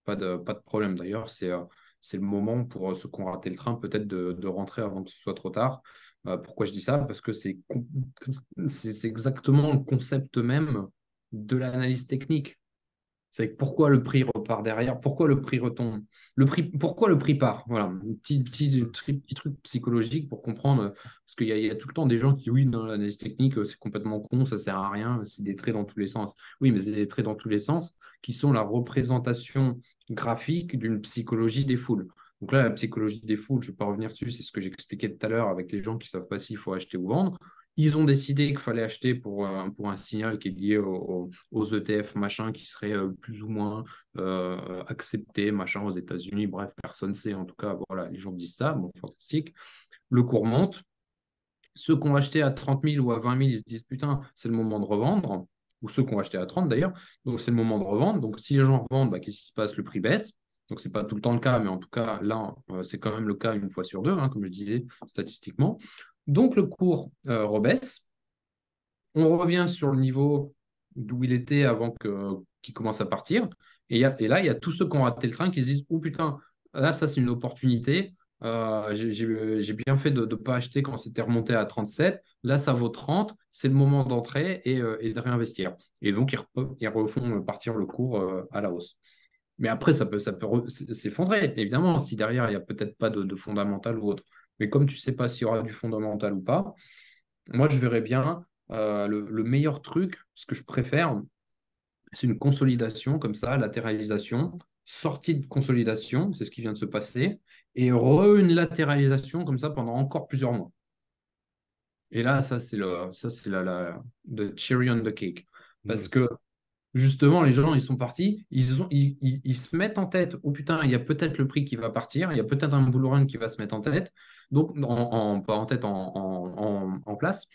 pas de problème. D'ailleurs, c'est le moment pour ceux qui ont raté le train, peut-être de rentrer avant que ce soit trop tard. Pourquoi je dis ça? Parce que c'est exactement le concept même de l'analyse technique. C'est pourquoi le prix repart derrière, pourquoi le prix retombe, pourquoi le prix part. Voilà, un petit truc psychologique pour comprendre, parce qu'il y a tout le temps des gens qui, oui, non, l'analyse technique, c'est complètement con, ça sert à rien, c'est des traits dans tous les sens. Oui, mais c'est des traits dans tous les sens qui sont la représentation graphique d'une psychologie des foules. Donc là, la psychologie des foules, je ne vais pas revenir dessus, c'est ce que j'expliquais tout à l'heure avec les gens qui ne savent pas s'il faut acheter ou vendre. Ils ont décidé qu'il fallait acheter pour un signal qui est lié aux ETF, machin, qui serait plus ou moins accepté, machin, aux États-Unis. Bref, personne ne sait. En tout cas, voilà, les gens disent ça. Bon, fantastique. Le cours monte. Ceux qui ont acheté à 30 000 ou à 20 000, ils se disent, putain, c'est le moment de revendre. Ou ceux qui ont acheté à 30 d'ailleurs. Donc, c'est le moment de revendre. Donc, si les gens revendent, bah, qu'est-ce qui se passe? Le prix baisse. Donc, ce n'est pas tout le temps le cas, mais en tout cas, là, c'est quand même le cas une fois sur deux, hein, comme je disais, statistiquement. Donc, le cours rebaisse. On revient sur le niveau d'où il était avant qu'il commence à partir. Et là, il y a tous ceux qui ont raté le train qui se disent, oh putain, là, ça, c'est une opportunité. J'ai bien fait de ne pas acheter quand c'était remonté à 37. Là, ça vaut 30. C'est le moment d'entrer et de réinvestir. Et donc, ils refont partir le cours à la hausse. Mais après, ça peut s'effondrer, évidemment, si derrière, il n'y a peut-être pas de fondamental ou autre. Mais comme tu ne sais pas s'il y aura du fondamental ou pas, moi, je verrais bien le meilleur truc, ce que je préfère, c'est une consolidation comme ça, latéralisation, sortie de consolidation, c'est ce qui vient de se passer, et une latéralisation comme ça pendant encore plusieurs mois. Et là, ça, c'est the cherry on the cake. Parce Hmm. que justement, les gens, ils sont partis, ils se mettent en tête, oh putain, il y a peut-être le prix qui va partir, il y a peut-être un bull run qui va se mettre en tête, donc pas en tête, en place.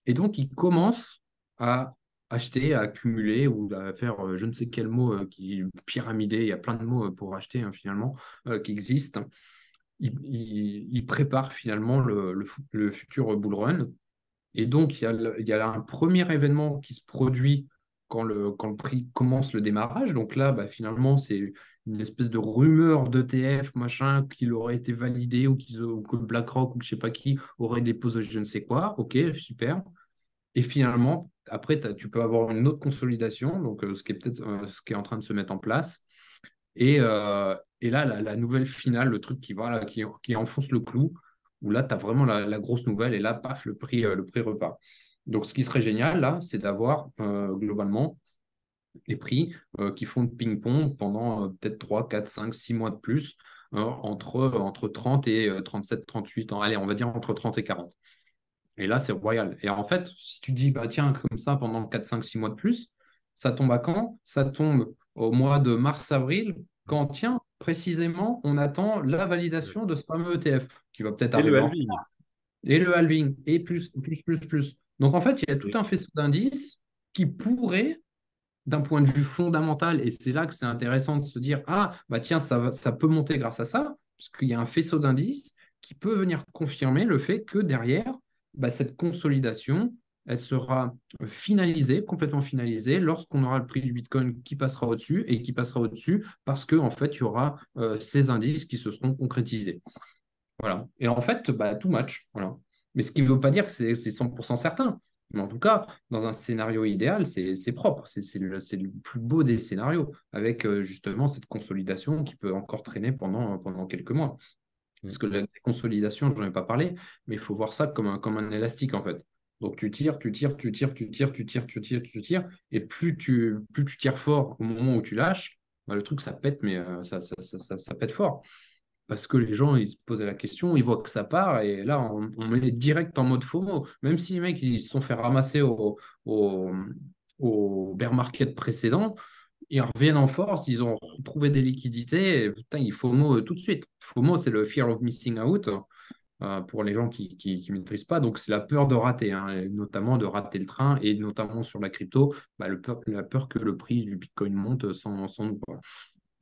Et donc, ils commencent à acheter, à accumuler ou à faire je ne sais quel mot qui pyramidé. Il y a plein de mots pour acheter hein, finalement qui existent. Ils préparent finalement le futur bull run. Et donc, il y a un premier événement qui se produit quand le prix commence le démarrage. Donc là, bah, finalement, c'est une espèce de rumeur d'ETF, machin, qu'il aurait été validé ou que BlackRock ou que je sais pas qui aurait déposé je ne sais quoi. Ok, super. Et finalement, après, tu peux avoir une autre consolidation, donc ce qui est peut-être ce qui est en train de se mettre en place. Et là, la nouvelle finale, le truc voilà, qui enfonce le clou, où là, tu as vraiment la grosse nouvelle, et là, paf, le prix repart. Donc, ce qui serait génial, là, c'est d'avoir globalement les prix qui font le ping-pong pendant peut-être 3, 4, 5, 6 mois de plus, entre 30 et 37, 38 ans. Allez, on va dire entre 30 et 40. Et là, c'est royal. Et en fait, si tu dis, bah, tiens, comme ça, pendant 4 5 6 mois de plus, ça tombe à quand? Ça tombe au mois de mars-avril, quand, tiens, précisément, on attend la validation de ce fameux ETF, qui va peut-être Et le arriver en halving. et le halving, et plus, plus, plus, plus. Donc, en fait, il y a tout Ok. un faisceau d'indices qui pourraient, d'un point de vue fondamental, et c'est là que c'est intéressant de se dire, ah, bah tiens, ça peut monter grâce à ça, parce qu'il y a un faisceau d'indices qui peut venir confirmer le fait que derrière, bah, cette consolidation, elle sera finalisée, complètement finalisée, lorsqu'on aura le prix du Bitcoin qui passera au-dessus, et qui passera au-dessus parce qu'en en fait, il y aura ces indices qui se seront concrétisés. Voilà. Et en fait, bah, tout match. Voilà. Mais ce qui ne veut pas dire que c'est 100% certain. Mais en tout cas, dans un scénario idéal, c'est propre. C'est le plus beau des scénarios, avec justement cette consolidation qui peut encore traîner pendant quelques mois. Hmm. Parce que la consolidation, je n'en ai pas parlé, mais il faut voir ça comme un élastique, en fait. Donc tu tires, tu tires, tu tires, tu tires, tu tires, tu tires, tu tires, et plus tu tires fort au moment où tu lâches, bah, le truc, ça pète, mais ça pète fort parce que les gens, ils se posaient la question, ils voient que ça part, et là, on met direct en mode FOMO. Même si les mecs, ils se sont fait ramasser au, au bear market précédent, ils reviennent en force, ils ont trouvé des liquidités, et putain, ils FOMO tout de suite. FOMO, c'est le fear of missing out pour les gens qui ne maîtrisent pas. Donc, c'est la peur de rater, hein, et notamment de rater le train, et notamment sur la crypto, bah, la peur que le prix du Bitcoin monte sans nous.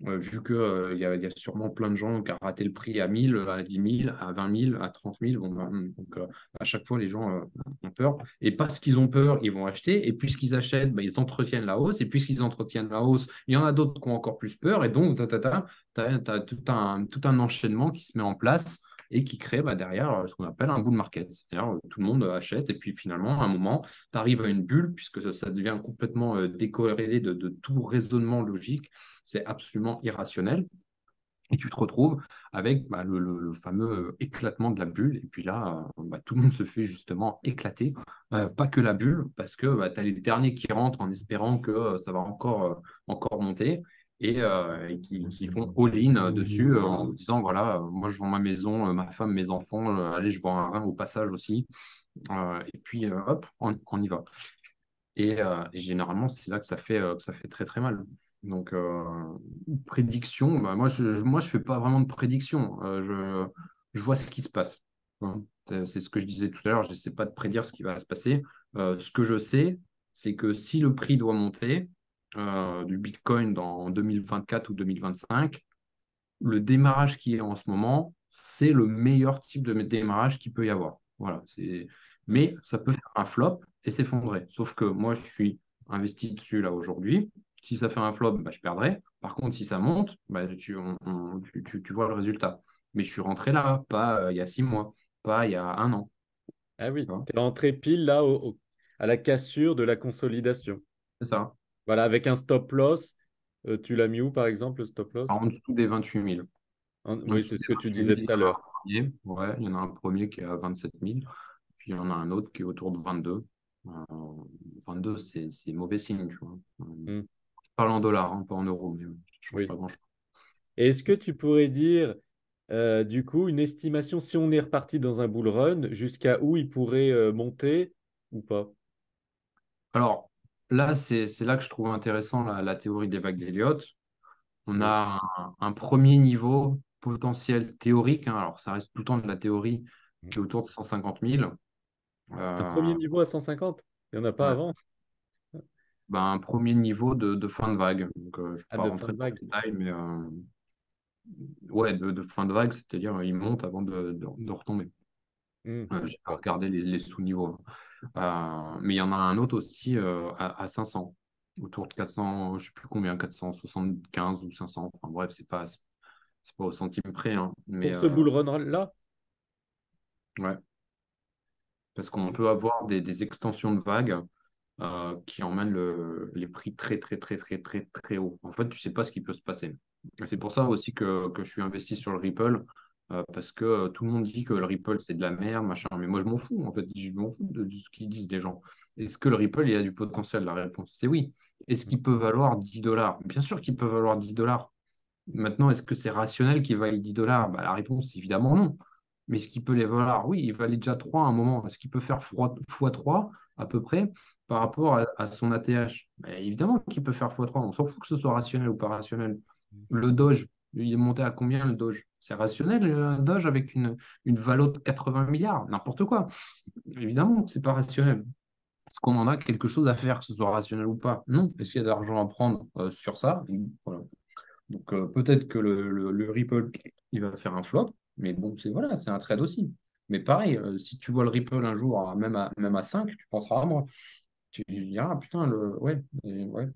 Vu qu'il y a sûrement plein de gens qui ont raté le prix à 1000, à 10 000, à 20 000, à 30 000. Bon, donc, à chaque fois, les gens ont peur. Et parce qu'ils ont peur, ils vont acheter. Et puisqu'ils achètent, bah, ils entretiennent la hausse. Et puisqu'ils entretiennent la hausse, il y en a d'autres qui ont encore plus peur. Et donc, tu as tout un enchaînement qui se met en place et qui crée derrière ce qu'on appelle un bull market. C'est-à-dire tout le monde achète et puis finalement, à un moment, tu arrives à une bulle puisque ça devient complètement décorrélé de tout raisonnement logique. C'est absolument irrationnel. Et tu te retrouves avec le fameux éclatement de la bulle. Et puis là, tout le monde se fait justement éclater. Pas que la bulle, parce que tu as les derniers qui rentrent en espérant que ça va encore monter et qui font all-in dessus en se disant, voilà, moi je vends ma maison, ma femme, mes enfants, allez, je vends un rein au passage aussi. Et puis, hop, on y va. Et généralement, c'est là que ça fait très très mal. Donc, prédiction, moi, je fais pas vraiment de prédiction. Je vois ce qui se passe. Hein. C'est ce que je disais tout à l'heure, je n'essaie pas de prédire ce qui va se passer. Ce que je sais, c'est que si le prix doit monter du Bitcoin dans 2024 ou 2025, le démarrage qui est en ce moment, c'est le meilleur type de démarrage qu'il peut y avoir. Voilà, mais ça peut faire un flop et s'effondrer. Sauf que moi, je suis investi dessus là aujourd'hui. Si ça fait un flop, je perdrai. Par contre, si ça monte, tu vois le résultat. Mais je suis rentré là, pas il y a 6 mois, pas il y a un an. Ah oui, Tu vois. tu es entré pile là à la cassure de la consolidation. C'est ça. Voilà, avec un stop loss, tu l'as mis où par exemple le stop loss? En dessous des 28 000. En Oui, dessous c'est ce des que tu 28 disais 000, il tout y à en a un l'heure. premier. Ouais, il y en a un premier qui est à 27 000. Puis il y en a un autre qui est autour de 22. 22, c'est mauvais signe, tu vois. Hmm, Je parle en dollars, hein, pas en euros, mais ça ne change oui. pas grand-chose. Et est-ce que tu pourrais dire, du coup, une estimation, si on est reparti dans un bull run, jusqu'à où il pourrait monter ou pas? Alors, là, c'est là que je trouve intéressant la théorie des vagues d'Elliott. On Oui. a un premier niveau potentiel théorique, hein, alors ça reste tout le temps de la théorie, qui est autour de 150 000. Un premier Euh, niveau à 150? Il n'y en a pas ouais. avant? Un premier niveau de fin de vague. Donc, je ne vais Ah, pas de fin rentrer de dans vague. le détail, mais ouais, de fin de vague, c'est-à-dire il monte avant de retomber. Hmm, J'ai pas d'accord. regardé les sous-niveaux. Mais il y en a un autre aussi à 500, autour de 400, je ne sais plus combien, 475 ou 500. Enfin bref, c'est pas au centime près, hein, mais Pour ce bull run-là? ouais, parce qu'on Hmm, peut avoir des extensions de vagues qui emmènent les prix très, très, très, très, très, très haut. En fait, tu sais pas ce qui peut se passer. Et c'est pour ça aussi que je suis investi sur le Ripple, parce que tout le monde dit que le Ripple, c'est de la merde, machin. Mais moi, je m'en fous, en fait. Je m'en fous de ce qu'ils disent les gens. Est-ce que le Ripple, il a du potentiel? La réponse, c'est oui. Est-ce hmm. qu'il peut valoir 10 dollars? Bien sûr qu'il peut valoir 10 dollars. Maintenant, est-ce que c'est rationnel qu'il vaille 10 dollars? La réponse, c'est évidemment non. Mais est-ce qu'il peut les valoir? Oui, il valait déjà 3 à un moment. Est-ce qu'il peut faire x3 à peu près par rapport à son ATH? Évidemment qu'il peut faire x3. On s'en fout que ce soit rationnel ou pas rationnel. Le Doge, il est monté à combien le Doge? C'est rationnel, un Doge avec une valo de 80 milliards? N'importe quoi. Évidemment que c'est pas rationnel. Est-ce qu'on en a quelque chose à faire, que ce soit rationnel ou pas? Non. Est-ce qu'il y a de l'argent à prendre sur ça? Voilà. Donc peut-être que le Ripple, il va faire un flop, mais bon, c'est un trade aussi. Mais pareil, si tu vois le Ripple un jour, même à 5, tu penseras à moi. Tu diras, ah, putain, ouais, ouais.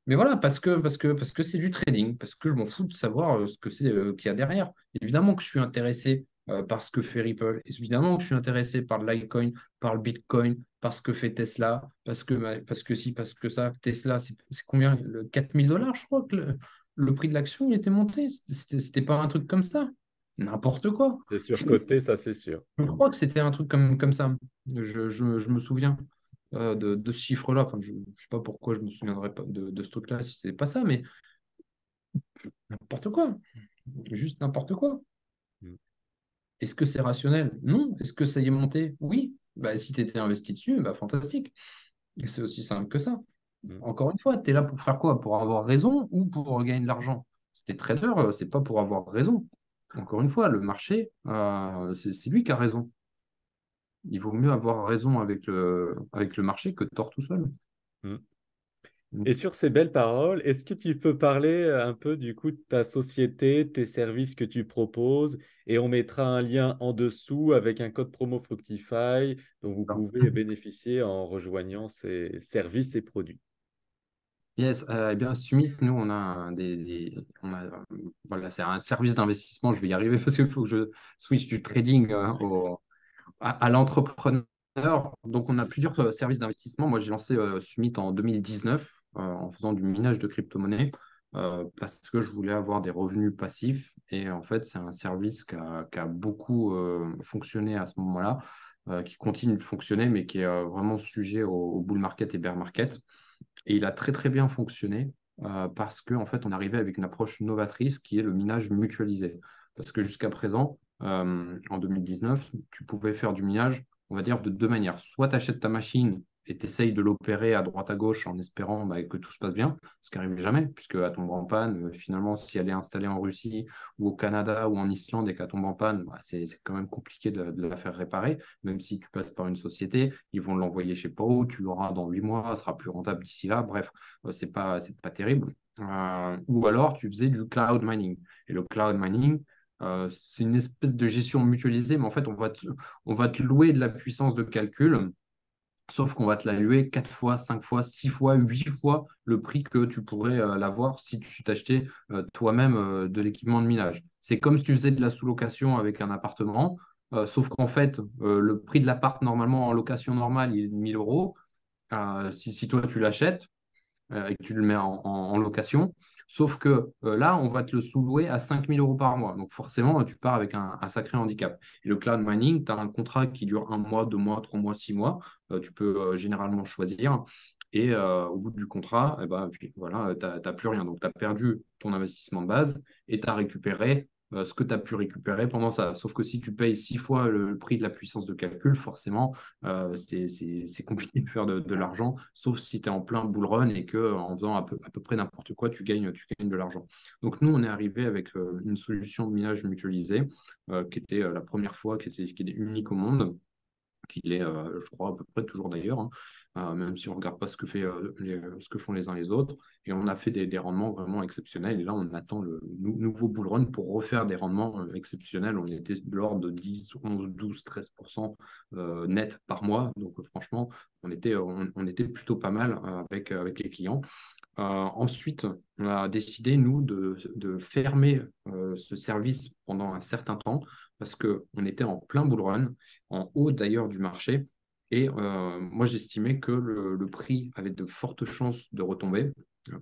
Mais voilà, parce que c'est du trading, parce que je m'en fous de savoir ce que c'est qu'il y a derrière. Évidemment que je suis intéressé par ce que fait Ripple. Évidemment que je suis intéressé par le Litecoin, par le Bitcoin, par ce que fait Tesla, parce que si, parce que ça. Tesla, c'est combien? 4 000 dollars, je crois que le prix de l'action il était monté. C'était pas un truc comme ça. N'importe quoi. C'est surcoté, ça c'est sûr. Je crois que c'était un truc comme ça. Je me souviens de ce chiffre-là. Enfin, je ne sais pas pourquoi je me souviendrai pas de ce truc-là si c'est pas ça, mais n'importe quoi. Juste n'importe quoi. Hmm, Est-ce que c'est rationnel? Non. Est-ce que ça y est monté? Oui. Si tu étais investi dessus, fantastique. Et c'est aussi simple que ça. hmm. Encore une fois, tu es là pour faire quoi? Pour avoir raison ou pour gagner de l'argent? Si t'es trader, c'est pas pour avoir raison. Encore une fois, le marché, c'est lui qui a raison. Il vaut mieux avoir raison avec le marché que tort tout seul. Hmm. Mm. Et sur ces belles paroles, est-ce que tu peux parler un peu du coup de ta société, tes services que tu proposes, et on mettra un lien en dessous avec un code promo Fructify dont vous pouvez bénéficier en rejoignant ces services et produits. Yes, eh bien, Summit, nous, on a voilà, c'est un service d'investissement. Je vais y arriver parce qu'il faut que je switch du trading à l'entrepreneur. Donc, on a plusieurs services d'investissement. Moi, j'ai lancé Summit en 2019 en faisant du minage de crypto-monnaies parce que je voulais avoir des revenus passifs. Et en fait, c'est un service qui a beaucoup fonctionné à ce moment-là, qui continue de fonctionner, mais qui est vraiment sujet au bull market et bear market. Et il a très très bien fonctionné parce qu'en fait, on arrivait avec une approche novatrice qui est le minage mutualisé. Parce que jusqu'à présent, en 2019, tu pouvais faire du minage, on va dire, de deux manières. Soit tu achètes ta machine et tu essayes de l'opérer à droite à gauche en espérant bah, que tout se passe bien, ce qui n'arrive jamais, puisque elle tombe en panne. Finalement, si elle est installée en Russie ou au Canada ou en Islande et qu'elle tombe en panne, bah, c'est quand même compliqué de la faire réparer. Même si tu passes par une société, ils vont l'envoyer chez pas où, tu l'auras dans 8 mois, ça sera plus rentable d'ici là. Bref, c'est pas terrible. Ou alors, tu faisais du cloud mining. Et le cloud mining, c'est une espèce de gestion mutualisée, mais en fait, on va te louer de la puissance de calcul, sauf qu'on va te la louer 4 fois, 5 fois, 6 fois, 8 fois le prix que tu pourrais l'avoir si tu t'achetais toi-même de l'équipement de minage. C'est comme si tu faisais de la sous-location avec un appartement, sauf qu'en fait, le prix de l'appart, normalement, en location normale, il est de 1000 euros. Si toi, tu l'achètes, et que tu le mets en location. Sauf que là, on va te le sous-louer à 5 000 € par mois. Donc forcément, tu pars avec un sacré handicap. Et le cloud mining, tu as un contrat qui dure 1 mois, 2 mois, 3 mois, 6 mois. Tu peux généralement choisir. Et au bout du contrat, eh ben, voilà, tu n'as plus rien. Donc tu as perdu ton investissement de base et tu as récupéré ce que tu as pu récupérer pendant ça. Sauf que si tu payes 6 fois le prix de la puissance de calcul, forcément, c'est compliqué de faire de l'argent, sauf si tu es en plein bull run et que en faisant à peu près n'importe quoi, tu gagnes de l'argent. Donc nous, on est arrivé avec une solution de minage mutualisé qui était la première fois, qui était unique au monde, qu'il est, je crois, à peu près toujours d'ailleurs, hein, même si on ne regarde pas ce que font les uns les autres. Et on a fait des rendements vraiment exceptionnels. Et là, on attend le nouveau bull run pour refaire des rendements exceptionnels. On était de l'ordre de 10, 11, 12, 13% net par mois. Donc, franchement, on était plutôt pas mal avec les clients. Ensuite, on a décidé, nous, de fermer ce service pendant un certain temps parce qu'on était en plein bull run, en haut d'ailleurs du marché. Et moi, j'estimais que le prix avait de fortes chances de retomber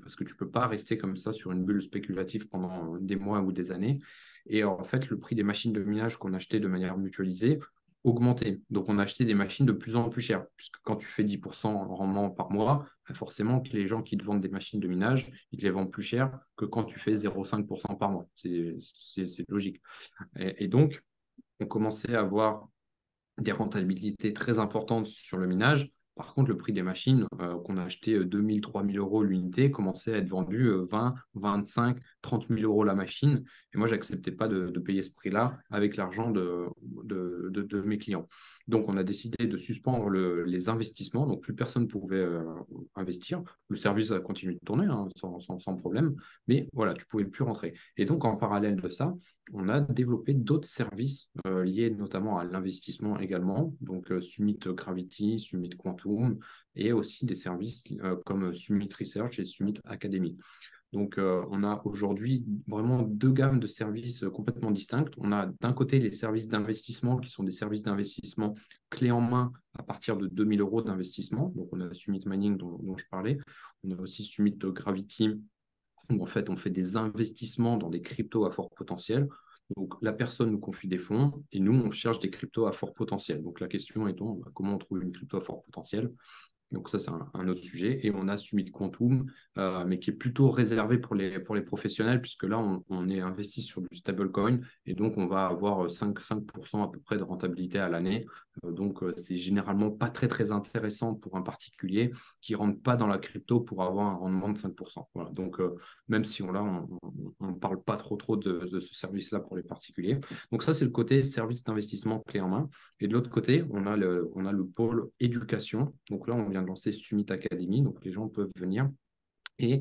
parce que tu ne peux pas rester comme ça sur une bulle spéculative pendant des mois ou des années. Et en fait, le prix des machines de minage qu'on achetait de manière mutualisée augmentait. Donc, on a acheté des machines de plus en plus chères, puisque quand tu fais 10% en rendement par mois, forcément que les gens qui te vendent des machines de minage, ils te les vendent plus cher que quand tu fais 0,5% par mois. C'est logique. Et donc, on commençait à avoir des rentabilités très importantes sur le minage. Par contre, le prix des machines qu'on a acheté 2 000, 3 000 € l'unité commençait à être vendu 20, 25, 30 000 € la machine. Et moi, je n'acceptais pas de payer ce prix-là avec l'argent de mes clients. Donc, on a décidé de suspendre les investissements. Donc, plus personne ne pouvait investir. Le service a continué de tourner hein, sans problème. Mais voilà, tu ne pouvais plus rentrer. Et donc, en parallèle de ça, on a développé d'autres services liés notamment à l'investissement également, donc Summit Gravity, Summit Quantum, et aussi des services comme Summit Research et Summit Academy. Donc, on a aujourd'hui vraiment deux gammes de services complètement distinctes. On a d'un côté les services d'investissement qui sont des services d'investissement clés en main à partir de 2 000 € d'investissement. Donc, on a Summit Mining dont je parlais. On a aussi Summit Gravity où en fait on fait des investissements dans des cryptos à fort potentiel. Donc la personne nous confie des fonds et nous on cherche des cryptos à fort potentiel. Donc la question étant comment on trouve une crypto à fort potentiel. Donc ça, c'est un autre sujet. Et on a Summit Quantum, mais qui est plutôt réservé pour les professionnels, puisque là, on est investi sur du stablecoin, et donc on va avoir 5% à peu près de rentabilité à l'année. Donc, c'est généralement pas très, très intéressant pour un particulier qui ne rentre pas dans la crypto pour avoir un rendement de 5%. Voilà. Donc, même si on ne parle pas trop de ce service-là pour les particuliers. Donc ça, c'est le côté service d'investissement clé en main. Et de l'autre côté, on a le pôle éducation. Donc là, on vient de lancer Summit Academy. Donc les gens peuvent venir et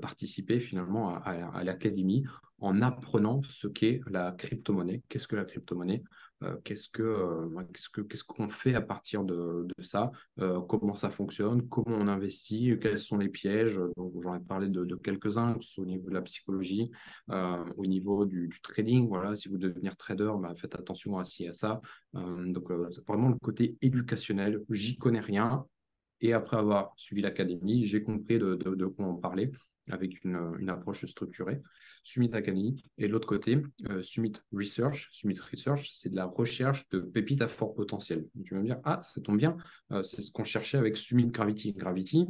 participer finalement à l'académie en apprenant ce qu'est la crypto-monnaie. Qu'est-ce que la crypto-monnaie? Qu'est-ce qu'on fait à partir de ça? Comment ça fonctionne? Comment on investit? Quels sont les pièges? Donc, j'en ai parlé de quelques-uns, que ce soit au niveau de la psychologie, au niveau du trading. Voilà, si vous devez devenir trader, bah, faites attention à ci, à ça. C'est vraiment le côté éducationnel. J'y connais rien. Et après avoir suivi l'académie, j'ai compris de quoi on parlait avec une approche structurée. Summit Academy. Et de l'autre côté, Summit Research. Summit Research, c'est de la recherche de pépites à fort potentiel. Tu vas me dire, ah, ça tombe bien, c'est ce qu'on cherchait avec Summit Gravity. Gravity,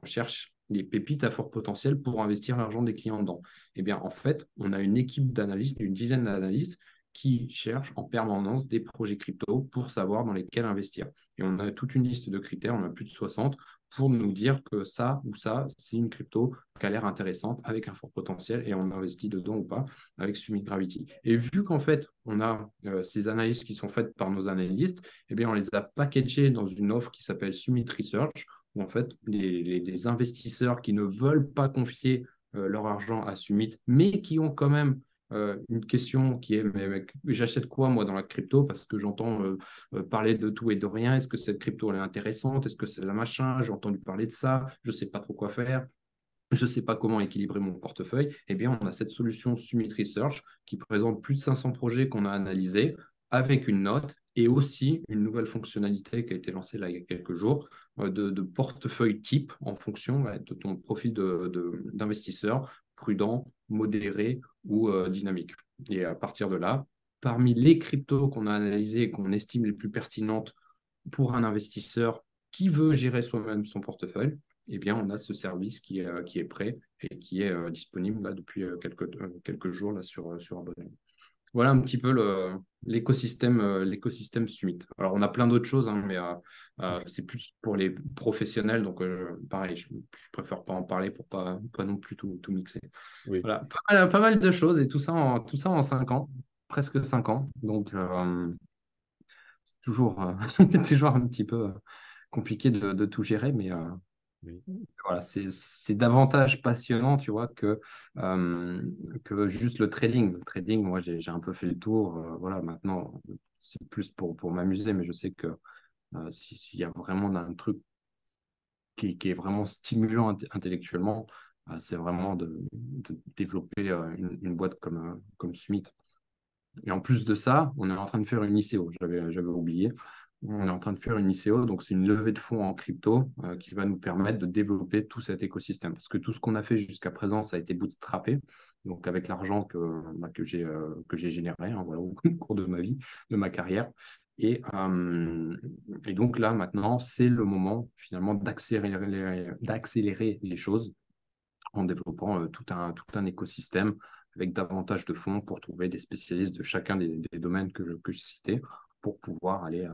on cherche des pépites à fort potentiel pour investir l'argent des clients dedans. Eh bien, en fait, on a une équipe d'analystes, une dizaine d'analystes qui cherchent en permanence des projets crypto pour savoir dans lesquels investir. Et on a toute une liste de critères, on a plus de 60, pour nous dire que ça ou ça, c'est une crypto qui a l'air intéressante avec un fort potentiel et on investit dedans ou pas avec Summit Gravity. Et vu qu'en fait, on a ces analyses qui sont faites par nos analystes, eh bien, on les a packagées dans une offre qui s'appelle Summit Research, où en fait, les investisseurs qui ne veulent pas confier leur argent à Summit, mais qui ont quand même une question qui est, mais j'achète quoi moi dans la crypto parce que j'entends parler de tout et de rien. Est-ce que cette crypto elle est intéressante? Est-ce que c'est la machin? J'ai entendu parler de ça. Je ne sais pas trop quoi faire. Je ne sais pas comment équilibrer mon portefeuille. Eh bien, on a cette solution Summit Research qui présente plus de 500 projets qu'on a analysés avec une note et aussi une nouvelle fonctionnalité qui a été lancée là il y a quelques jours de portefeuille type en fonction de ton profil d'investisseur prudent, modéré ou dynamique. Et à partir de là, parmi les cryptos qu'on a analysés et qu'on estime les plus pertinentes pour un investisseur qui veut gérer soi-même son portefeuille, eh bien, on a ce service qui est prêt et qui est disponible là, depuis quelques jours là, sur Abonné. Voilà un petit peu l'écosystème Summit. Alors, on a plein d'autres choses, hein, mais c'est plus pour les professionnels. Donc, pareil, je préfère pas en parler pour pas non plus tout mixer. Oui. Voilà, pas mal de choses et tout ça en 5 ans, presque 5 ans. Donc, c'est toujours, toujours un petit peu compliqué de tout gérer, mais Oui. voilà, c'est davantage passionnant, tu vois, que juste le trading. Le trading, moi, j'ai un peu fait le tour. Voilà, maintenant, c'est plus pour m'amuser, mais je sais que s'il y a vraiment un truc qui est vraiment stimulant intellectuellement, c'est vraiment de développer une boîte comme Summit. Et en plus de ça, on est en train de faire une ICO. J'avais oublié. On est en train de faire une ICO, donc c'est une levée de fonds en crypto qui va nous permettre de développer tout cet écosystème. Parce que tout ce qu'on a fait jusqu'à présent, ça a été bootstrappé, donc avec l'argent que j'ai généré voilà, au cours de ma vie, de ma carrière. Et donc là, maintenant, c'est le moment finalement d'accélérer les choses en développant tout un écosystème avec davantage de fonds pour trouver des spécialistes de chacun des domaines que je citais pour pouvoir aller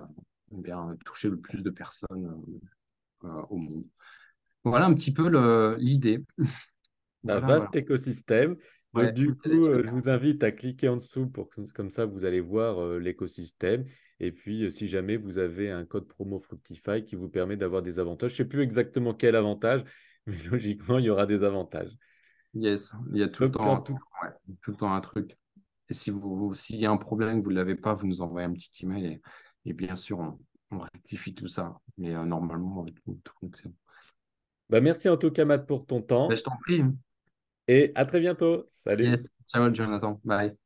bien, toucher le plus de personnes au monde. Voilà un petit peu l'idée. Un Voilà, voilà. vaste écosystème. Donc, Ouais, du coup, je vous invite à cliquer en dessous pour comme ça, vous allez voir l'écosystème. Et puis, si jamais vous avez un code promo Fructify qui vous permet d'avoir des avantages, je ne sais plus exactement quel avantage, mais logiquement, il y aura des avantages. yes, il y a tout le Donc, en temps, tout ouais, tout le temps un truc. Et s'il y a un problème, vous ne l'avez pas, vous nous envoyez un petit email et bien sûr, on rectifie tout ça. Mais normalement, tout fonctionne. bah, merci en tout cas, Matt, pour ton Ben, temps je t'en prie. et à très bientôt. Salut! Yes. Ciao, Jonathan. Bye.